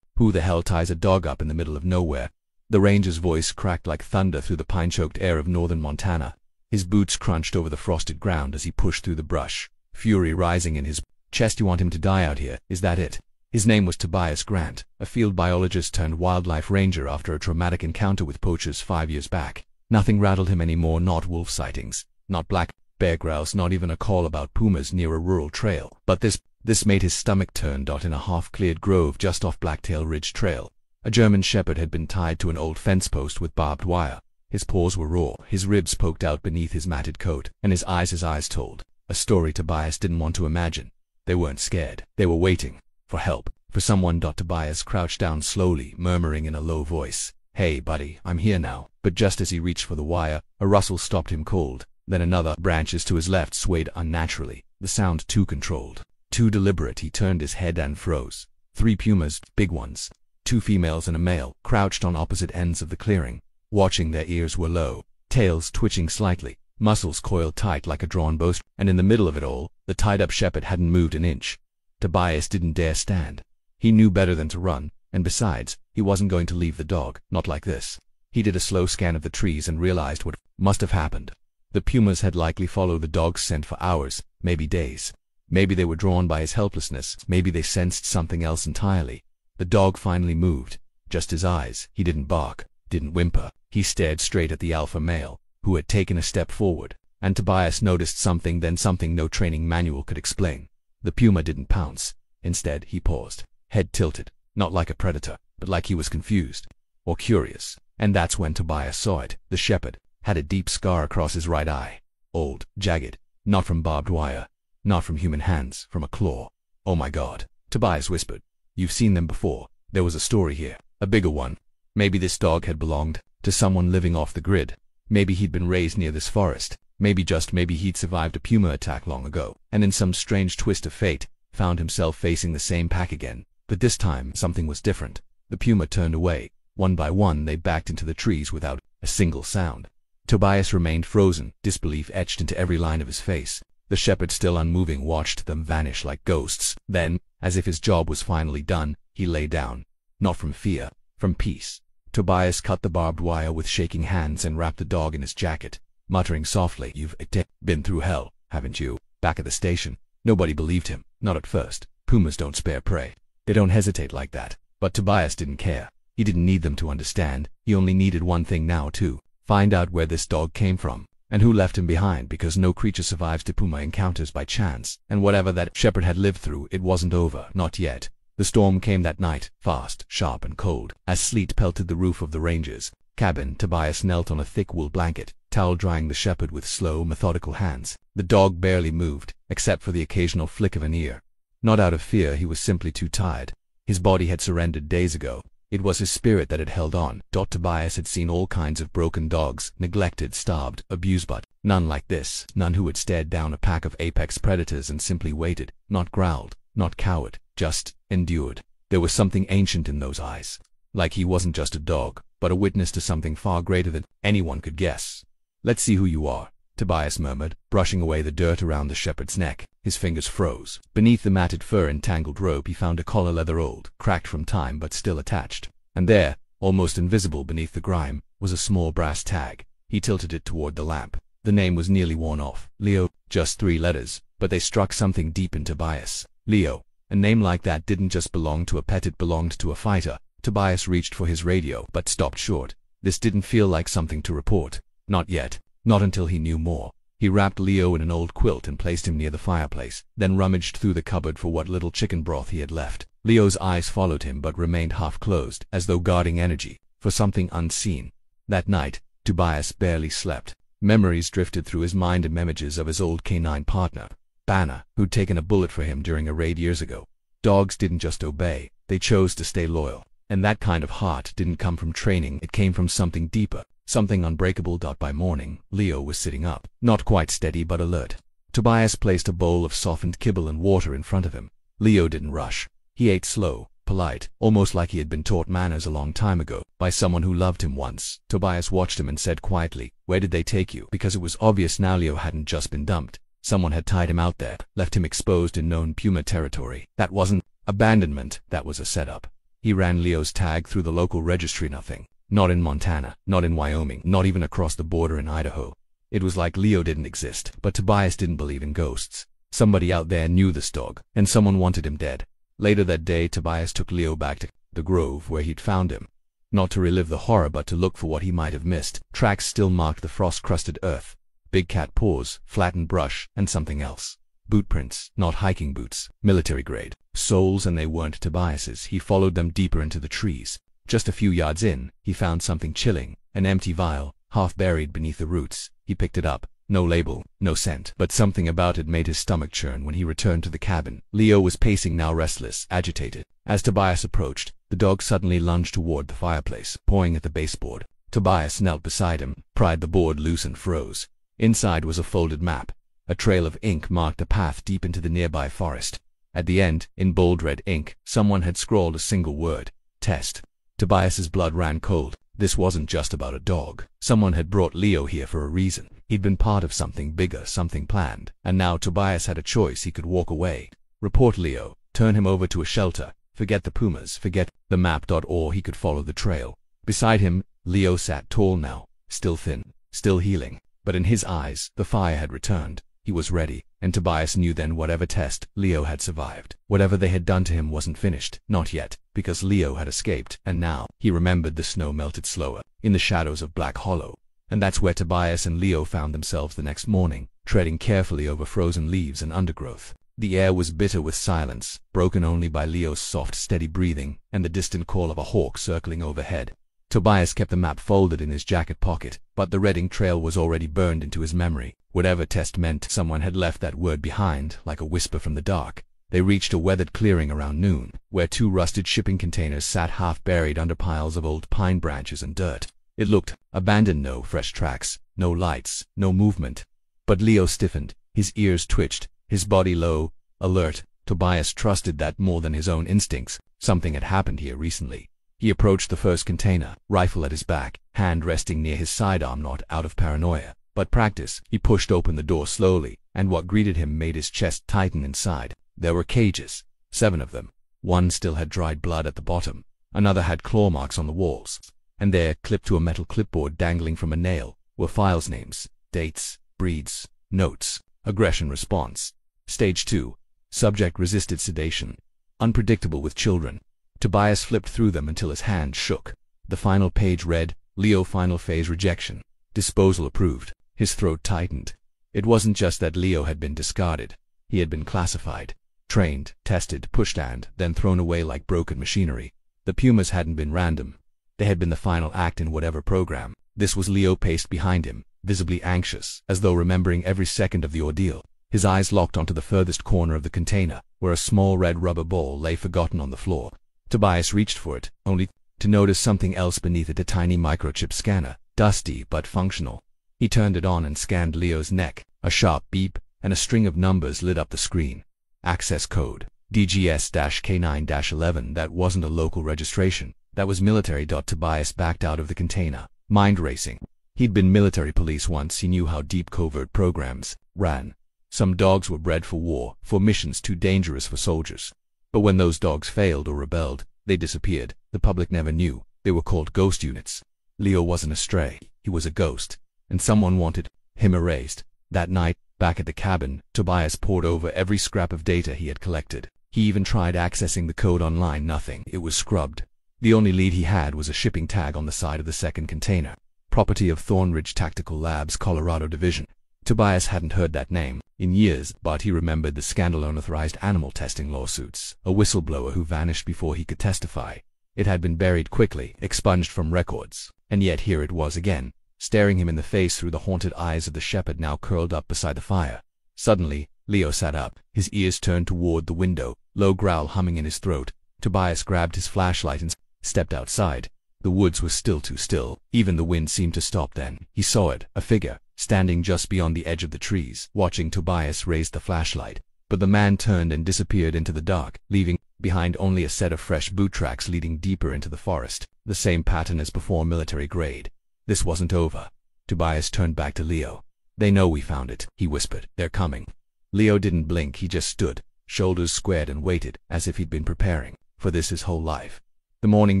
Who the hell ties a dog up in the middle of nowhere? The ranger's voice cracked like thunder through the pine-choked air of northern Montana. His boots crunched over the frosted ground as he pushed through the brush, fury rising in his chest. You want him to die out here, is that it? His name was Tobias Grant, a field biologist turned wildlife ranger after a traumatic encounter with poachers 5 years back. Nothing rattled him anymore, not wolf sightings, not black bear growls, not even a call about pumas near a rural trail. But this made his stomach turn. In a half-cleared grove just off Blacktail Ridge Trail, a German shepherd had been tied to an old fence post with barbed wire. His paws were raw, his ribs poked out beneath his matted coat, and his eyes told a story Tobias didn't want to imagine. They weren't scared. They were waiting for help, for someone. Tobias crouched down slowly, murmuring in a low voice, "Hey, buddy, I'm here now." But just as he reached for the wire, a rustle stopped him cold. Then another. Branches to his left swayed unnaturally, the sound too controlled, too deliberate. He turned his head and froze. 3 pumas, big ones, 2 females and a male, crouched on opposite ends of the clearing, watching. Their ears were low, tails twitching slightly, muscles coiled tight like a drawn bowstring. And in the middle of it all, the tied-up shepherd hadn't moved an inch. Tobias didn't dare stand. He knew better than to run, and besides, he wasn't going to leave the dog, not like this. He did a slow scan of the trees and realized what must have happened. The pumas had likely followed the dog's scent for hours, maybe days. Maybe they were drawn by his helplessness, maybe they sensed something else entirely. The dog finally moved. Just his eyes. He didn't bark, didn't whimper. He stared straight at the alpha male, who had taken a step forward. And Tobias noticed something, then something no training manual could explain. The puma didn't pounce. Instead, he paused, head tilted, not like a predator, but like he was confused or curious. And that's when Tobias saw it. The shepherd had a deep scar across his right eye. Old, jagged, not from barbed wire, not from human hands, from a claw. "Oh my God," Tobias whispered. "You've seen them before. There was a story here, a bigger one. Maybe this dog had belonged to someone living off the grid. Maybe he'd been raised near this forest. Maybe, just maybe, he'd survived a puma attack long ago, and in some strange twist of fate, found himself facing the same pack again. But this time, something was different. The puma turned away. One by one, they backed into the trees without a single sound. Tobias remained frozen, disbelief etched into every line of his face. The shepherd, still unmoving, watched them vanish like ghosts. Then, as if his job was finally done, he lay down. Not from fear, from peace. Tobias cut the barbed wire with shaking hands and wrapped the dog in his jacket, muttering softly, "You've been through hell, haven't you?" Back at the station, nobody believed him, not at first. Pumas don't spare prey. They don't hesitate like that. But Tobias didn't care. He didn't need them to understand. He only needed one thing now, to find out where this dog came from, and who left him behind, because no creature survives the puma encounters by chance. And whatever that shepherd had lived through, it wasn't over, not yet. The storm came that night, fast, sharp, and cold. As sleet pelted the roof of the ranger's cabin, Tobias knelt on a thick wool blanket, towel drying the shepherd with slow, methodical hands. The dog barely moved, except for the occasional flick of an ear. Not out of fear, he was simply too tired. His body had surrendered days ago. It was his spirit that had held on. Tobias had seen all kinds of broken dogs, neglected, starved, abused, but none like this. None who had stared down a pack of apex predators and simply waited, not growled, not cowered, just endured. There was something ancient in those eyes. Like he wasn't just a dog, but a witness to something far greater than anyone could guess. "Let's see who you are," Tobias murmured, brushing away the dirt around the shepherd's neck. His fingers froze. Beneath the matted fur and tangled rope he found a collar, leather old, cracked from time but still attached. And there, almost invisible beneath the grime, was a small brass tag. He tilted it toward the lamp. The name was nearly worn off. Leo. Just 3 letters, but they struck something deep in Tobias. Leo. A name like that didn't just belong to a pet, it belonged to a fighter. Tobias reached for his radio, but stopped short. This didn't feel like something to report. Not yet. Not until he knew more. He wrapped Leo in an old quilt and placed him near the fireplace, then rummaged through the cupboard for what little chicken broth he had left. Leo's eyes followed him but remained half-closed, as though guarding energy for something unseen. That night, Tobias barely slept. Memories drifted through his mind, and images of his old canine partner, Banner, who'd taken a bullet for him during a raid years ago. Dogs didn't just obey, they chose to stay loyal. And that kind of heart didn't come from training, it came from something deeper, something unbreakable. By morning, Leo was sitting up, not quite steady but alert. Tobias placed a bowl of softened kibble and water in front of him. Leo didn't rush. He ate slow, polite, almost like he had been taught manners a long time ago, by someone who loved him once. Tobias watched him and said quietly, "Where did they take you?" Because it was obvious now Leo hadn't just been dumped. Someone had tied him out there, left him exposed in known puma territory. That wasn't abandonment, that was a setup. He ran Leo's tag through the local registry. Nothing. Not in Montana, not in Wyoming, not even across the border in Idaho. It was like Leo didn't exist. But Tobias didn't believe in ghosts. Somebody out there knew this dog, and someone wanted him dead. Later that day, Tobias took Leo back to the grove where he'd found him. Not to relive the horror, but to look for what he might have missed. Tracks still marked the frost-crusted earth. Big cat paws, flattened brush, and something else. Boot prints, not hiking boots, military grade. Soles, and they weren't Tobias's. He followed them deeper into the trees. Just a few yards in, he found something chilling, an empty vial, half buried beneath the roots. He picked it up. No label, no scent, but something about it made his stomach churn. When he returned to the cabin, Leo was pacing, now restless, agitated. As Tobias approached, the dog suddenly lunged toward the fireplace, pawing at the baseboard. Tobias knelt beside him, pried the board loose, and froze. Inside was a folded map. A trail of ink marked a path deep into the nearby forest. At the end, in bold red ink, someone had scrawled a single word: test. Tobias's blood ran cold. This wasn't just about a dog. Someone had brought Leo here for a reason. He'd been part of something bigger, something planned. And now Tobias had a choice. He could walk away, report Leo, turn him over to a shelter, forget the pumas, forget the map. Or he could follow the trail. Beside him, Leo sat tall now, still thin, still healing. But in his eyes, the fire had returned. He was ready. and Tobias knew then whatever test Leo had survived. Whatever they had done to him wasn't finished, not yet, because Leo had escaped, and now, he remembered the snow melted slower, in the shadows of Black Hollow. And that's where Tobias and Leo found themselves the next morning, treading carefully over frozen leaves and undergrowth. The air was bitter with silence, broken only by Leo's soft, steady breathing, and the distant call of a hawk circling overhead. Tobias kept the map folded in his jacket pocket, but the Redding Trail was already burned into his memory. Whatever test meant, someone had left that word behind, like a whisper from the dark. They reached a weathered clearing around noon, where 2 rusted shipping containers sat half buried under piles of old pine branches and dirt. It looked abandoned, no fresh tracks, no lights, no movement. But Leo stiffened, his ears twitched, his body low, alert. Tobias trusted that more than his own instincts. Something had happened here recently. He approached the first container, rifle at his back, hand resting near his sidearm, not out of paranoia, but practice. He pushed open the door slowly, and what greeted him made his chest tighten inside. There were cages, 7 of them. One still had dried blood at the bottom, another had claw marks on the walls, and there, clipped to a metal clipboard dangling from a nail, were files names, dates, breeds, notes, aggression response. Stage 2. Subject resisted sedation. Unpredictable with children. Tobias flipped through them until his hand shook. The final page read, Leo final phase rejection. Disposal approved. His throat tightened. It wasn't just that Leo had been discarded. He had been classified, trained, tested, pushed and then thrown away like broken machinery. The Pumas hadn't been random. They had been the final act in whatever program. This was Leo paced behind him, visibly anxious, as though remembering every second of the ordeal. His eyes locked onto the furthest corner of the container, where a small red rubber ball lay forgotten on the floor. Tobias reached for it, only to notice something else beneath it, a tiny microchip scanner, dusty but functional. He turned it on and scanned Leo's neck. A sharp beep, and a string of numbers lit up the screen. Access code, DGS-K9-11. That wasn't a local registration. That was military. Tobias backed out of the container, mind racing. He'd been military police once. He knew how deep covert programs ran. Some dogs were bred for war, for missions too dangerous for soldiers. But when those dogs failed or rebelled, they disappeared. The public never knew. They were called ghost units. Leo wasn't a stray. He was a ghost. And someone wanted him erased. That night, back at the cabin, Tobias pored over every scrap of data he had collected. He even tried accessing the code online. Nothing. It was scrubbed. The only lead he had was a shipping tag on the side of the second container. Property of Thornridge Tactical Labs, Colorado Division. Tobias hadn't heard that name in years, but he remembered the scandal unauthorized animal testing lawsuits, a whistleblower who vanished before he could testify. It had been buried quickly, expunged from records, and yet here it was again, staring him in the face through the haunted eyes of the shepherd now curled up beside the fire. Suddenly, Leo sat up, his ears turned toward the window, low growl humming in his throat. Tobias grabbed his flashlight and stepped outside. The woods was still too still. Even the wind seemed to stop then. He saw it, a figure, standing just beyond the edge of the trees. Watching Tobias raise the flashlight. But the man turned and disappeared into the dark, leaving behind only a set of fresh boot tracks leading deeper into the forest. The same pattern as before, military grade. This wasn't over. Tobias turned back to Leo. They know we found it, he whispered. They're coming. Leo didn't blink. He just stood, shoulders squared, and waited, as if he'd been preparing for this his whole life. The morning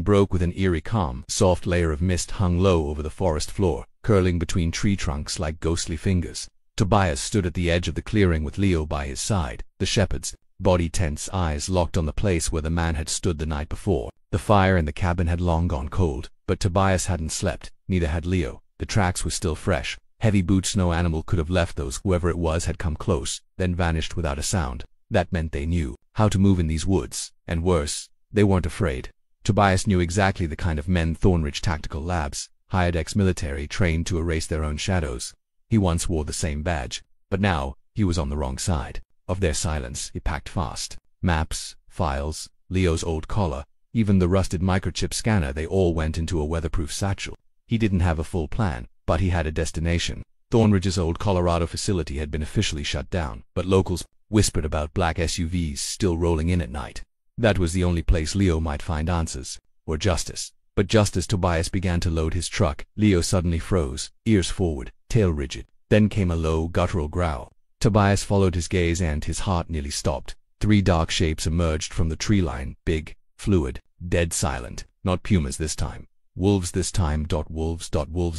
broke with an eerie calm. Soft layer of mist hung low over the forest floor, curling between tree trunks like ghostly fingers. Tobias stood at the edge of the clearing with Leo by his side, the shepherd's body tense, eyes locked on the place where the man had stood the night before. The fire in the cabin had long gone cold, but Tobias hadn't slept, neither had Leo. The tracks were still fresh. Heavy boots. No animal could have left those. Whoever it was had come close, then vanished without a sound. That meant they knew how to move in these woods, and worse, they weren't afraid. Tobias knew exactly the kind of men Thornridge Tactical Labs hired, ex-military trained to erase their own shadows. He once wore the same badge, but now he was on the wrong side of their silence. He packed fast. Maps, files, Leo's old collar, even the rusted microchip scanner, they all went into a weatherproof satchel. He didn't have a full plan, but he had a destination. Thornridge's old Colorado facility had been officially shut down, but locals whispered about black SUVs still rolling in at night. That was the only place Leo might find answers, or justice. But just as Tobias began to load his truck, Leo suddenly froze, ears forward, tail rigid. Then came a low, guttural growl. Tobias followed his gaze and his heart nearly stopped. 3 dark shapes emerged from the tree line, big, fluid, dead silent. Not pumas this time. Wolves this time. Wolves.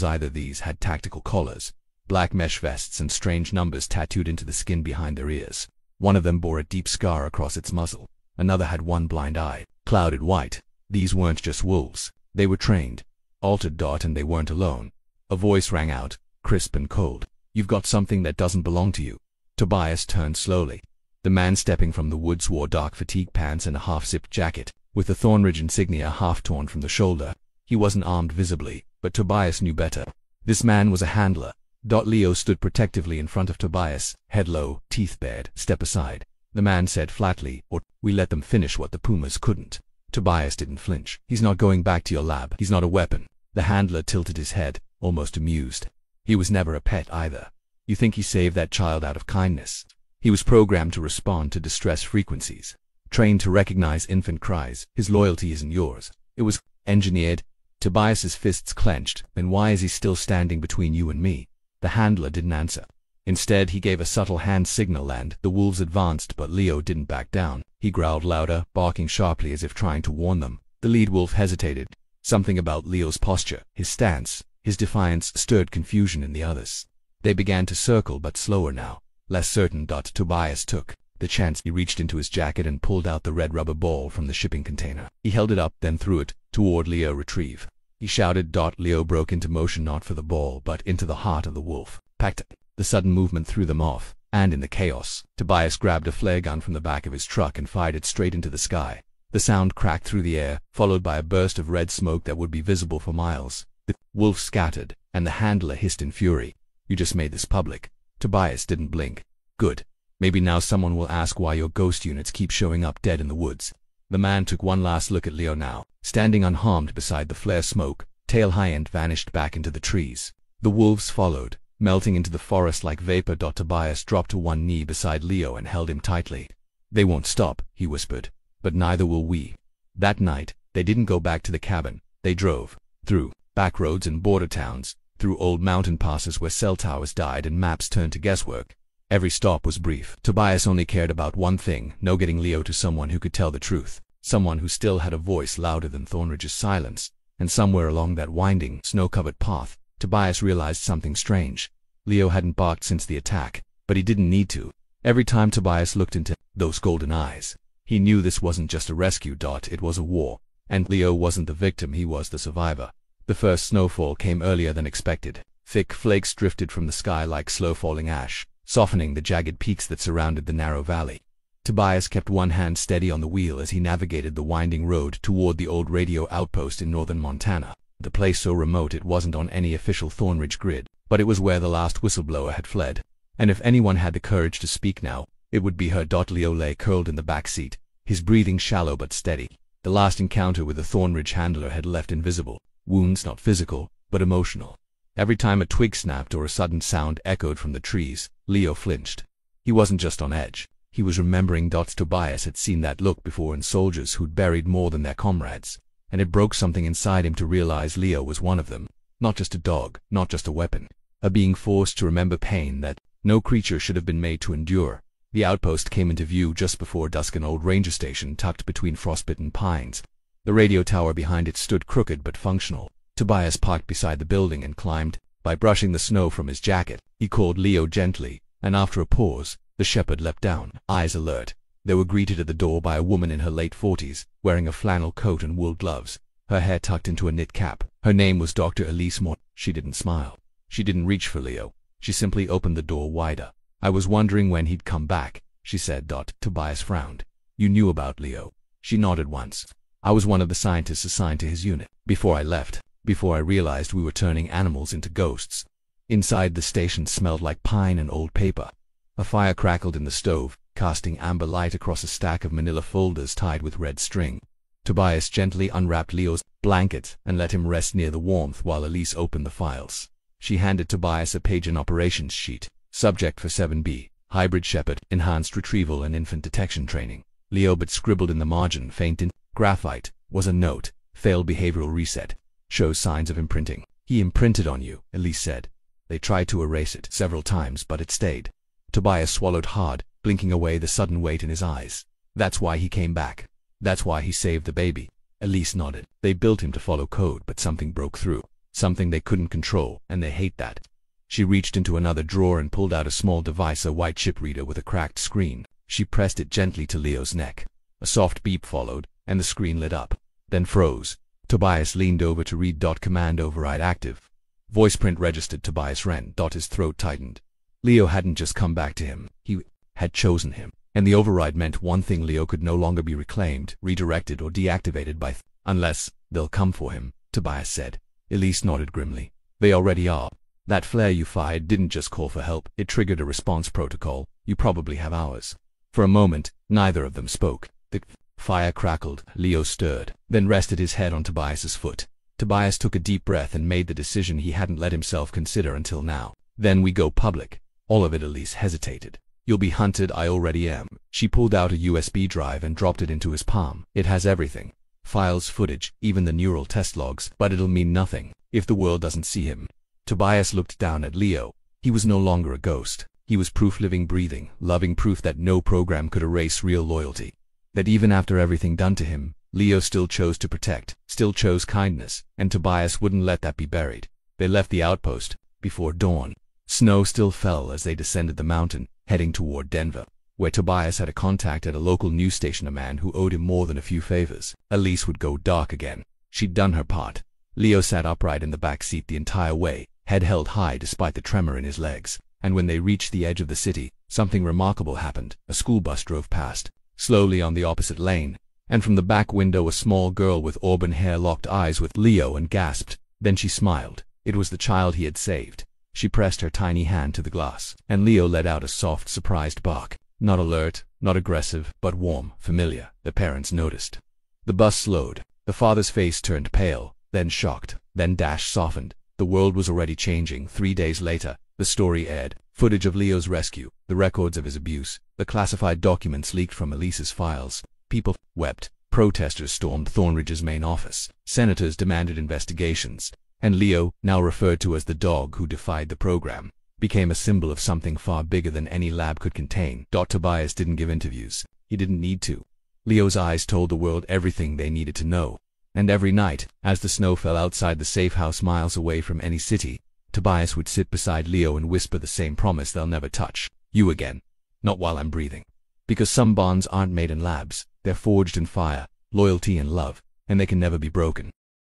Either these had tactical collars, black mesh vests and strange numbers tattooed into the skin behind their ears. One of them bore a deep scar across its muzzle. Another had one blind eye, clouded white. These weren't just wolves. They were trained, altered, and they weren't alone. A voice rang out, crisp and cold. "You've got something that doesn't belong to you." Tobias turned slowly. The man stepping from the woods wore dark fatigue pants and a half-zipped jacket, with the Thornridge insignia half torn from the shoulder. He wasn't armed visibly, but Tobias knew better. This man was a handler. Leo stood protectively in front of Tobias, head low, teeth bared. "Step aside," the man said flatly, "or we let them finish what the pumas couldn't." Tobias didn't flinch. "He's not going back to your lab. He's not a weapon." The handler tilted his head, almost amused. "He was never a pet either. You think he saved that child out of kindness? He was programmed to respond to distress frequencies, trained to recognize infant cries. His loyalty isn't yours. It was engineered." Tobias's fists clenched. "Then why is he still standing between you and me?" The handler didn't answer. Instead, he gave a subtle hand signal and the wolves advanced, but Leo didn't back down. He growled louder, barking sharply as if trying to warn them. The lead wolf hesitated. Something about Leo's posture, his stance, his defiance stirred confusion in the others. They began to circle, but slower now, less certain. Tobias took the chance. He reached into his jacket and pulled out the red rubber ball from the shipping container. He held it up, then threw it toward Leo. "Retrieve," he shouted. Leo broke into motion, not for the ball, but into the heart of the wolf. Packed. The sudden movement threw them off, and in the chaos, Tobias grabbed a flare gun from the back of his truck and fired it straight into the sky. The sound cracked through the air, followed by a burst of red smoke that would be visible for miles. The wolf scattered, and the handler hissed in fury. "You just made this public." Tobias didn't blink. "Good. Maybe now someone will ask why your ghost units keep showing up dead in the woods." The man took one last look at Leo now, standing unharmed beside the flare smoke, tail high, and vanished back into the trees. The wolves followed, melting into the forest like vapor. Tobias dropped to one knee beside Leo and held him tightly. "They won't stop," he whispered. "But neither will we." That night, they didn't go back to the cabin. They drove through back roads and border towns, through old mountain passes where cell towers died and maps turned to guesswork. Every stop was brief. Tobias only cared about one thing: no getting Leo to someone who could tell the truth, someone who still had a voice louder than Thornridge's silence. And somewhere along that winding, snow-covered path, Tobias realized something strange. Leo hadn't barked since the attack, but he didn't need to. Every time Tobias looked into those golden eyes, he knew this wasn't just a rescue. It was a war. And Leo wasn't the victim, he was the survivor. The first snowfall came earlier than expected. Thick flakes drifted from the sky like slow-falling ash, softening the jagged peaks that surrounded the narrow valley. Tobias kept one hand steady on the wheel as he navigated the winding road toward the old radio outpost in northern Montana. The place so remote it wasn't on any official Thornridge grid, but it was where the last whistleblower had fled. And if anyone had the courage to speak now, it would be her. Leo lay curled in the back seat, his breathing shallow but steady. The last encounter with the Thornridge handler had left invisible wounds, not physical, but emotional. Every time a twig snapped or a sudden sound echoed from the trees, Leo flinched. He wasn't just on edge. He was remembering. Tobias had seen that look before in soldiers who'd buried more than their comrades, and it broke something inside him to realize Leo was one of them. Not just a dog, not just a weapon. A being forced to remember pain that no creature should have been made to endure. The outpost came into view just before dusk, an old ranger station tucked between frostbitten pines. The radio tower behind it stood crooked but functional. Tobias parked beside the building and climbed. By brushing the snow from his jacket, he called Leo gently, and after a pause, the shepherd leapt down, eyes alert. They were greeted at the door by a woman in her late 40s, wearing a flannel coat and wool gloves, her hair tucked into a knit cap. Her name was Dr. Elise Moore. She didn't smile. She didn't reach for Leo. She simply opened the door wider. "I was wondering when he'd come back," she said. Tobias frowned. "You knew about Leo?" She nodded once. "I was one of the scientists assigned to his unit. Before I left, before I realized we were turning animals into ghosts." Inside, the station smelled like pine and old paper. A fire crackled in the stove, casting amber light across a stack of manila folders tied with red string. Tobias gently unwrapped Leo's blanket and let him rest near the warmth while Elise opened the files. She handed Tobias a page and operations sheet. Subject for 7B, hybrid shepherd, enhanced retrieval and infant detection training. Leo but scribbled in the margin, faint in graphite, was a note: failed behavioral reset. Shows signs of imprinting. "He imprinted on you," Elise said. "They tried to erase it several times, but it stayed." Tobias swallowed hard, blinking away the sudden weight in his eyes. "That's why he came back. That's why he saved the baby." Elise nodded. "They built him to follow code, but something broke through. Something they couldn't control, and they hate that." She reached into another drawer and pulled out a small device, a white chip reader with a cracked screen. She pressed it gently to Leo's neck. A soft beep followed, and the screen lit up, then froze. Tobias leaned over to read. Command override active. Voice print registered. Tobias ran. His throat tightened. Leo hadn't just come back to him. He had chosen him. And the override meant one thing: Leo could no longer be reclaimed, redirected, or deactivated by unless they'll come for him, Tobias said. Elise nodded grimly. They already are. That flare you fired didn't just call for help, it triggered a response protocol. You probably have ours. For a moment, neither of them spoke. The fire crackled. Leo stirred, then rested his head on Tobias's foot. Tobias took a deep breath and made the decision he hadn't let himself consider until now. Then we go public. All of it. Elise hesitated. You'll be hunted. I already am. She pulled out a USB drive and dropped it into his palm. It has everything. Files, footage, even the neural test logs, but it'll mean nothing if the world doesn't see him. Tobias looked down at Leo. He was no longer a ghost. He was proof, living, breathing, loving proof that no program could erase real loyalty. That even after everything done to him, Leo still chose to protect, still chose kindness, and Tobias wouldn't let that be buried. They left the outpost before dawn. Snow still fell as they descended the mountain, heading toward Denver, where Tobias had a contact at a local news station, a man who owed him more than a few favors. Elise would go dark again. She'd done her part. Leo sat upright in the back seat the entire way, head held high despite the tremor in his legs. And when they reached the edge of the city, something remarkable happened. A school bus drove past, slowly on the opposite lane, and from the back window a small girl with auburn hair locked eyes with Leo and gasped. Then she smiled. It was the child he had saved. She pressed her tiny hand to the glass, and Leo let out a soft, surprised bark. Not alert, not aggressive, but warm, familiar. The parents noticed. The bus slowed. The father's face turned pale, then shocked, then Dash softened. The world was already changing. 3 days later, the story aired. Footage of Leo's rescue, the records of his abuse, the classified documents leaked from Elise's files. People wept. Protesters stormed Thornridge's main office. Senators demanded investigations. And Leo, now referred to as the dog who defied the program, became a symbol of something far bigger than any lab could contain. Tobias didn't give interviews. He didn't need to. Leo's eyes told the world everything they needed to know. And every night, as the snow fell outside the safe house miles away from any city, Tobias would sit beside Leo and whisper the same promise: they'll never touch you again. Not while I'm breathing. Because some bonds aren't made in labs. They're forged in fire, loyalty and love, and they can never be broken.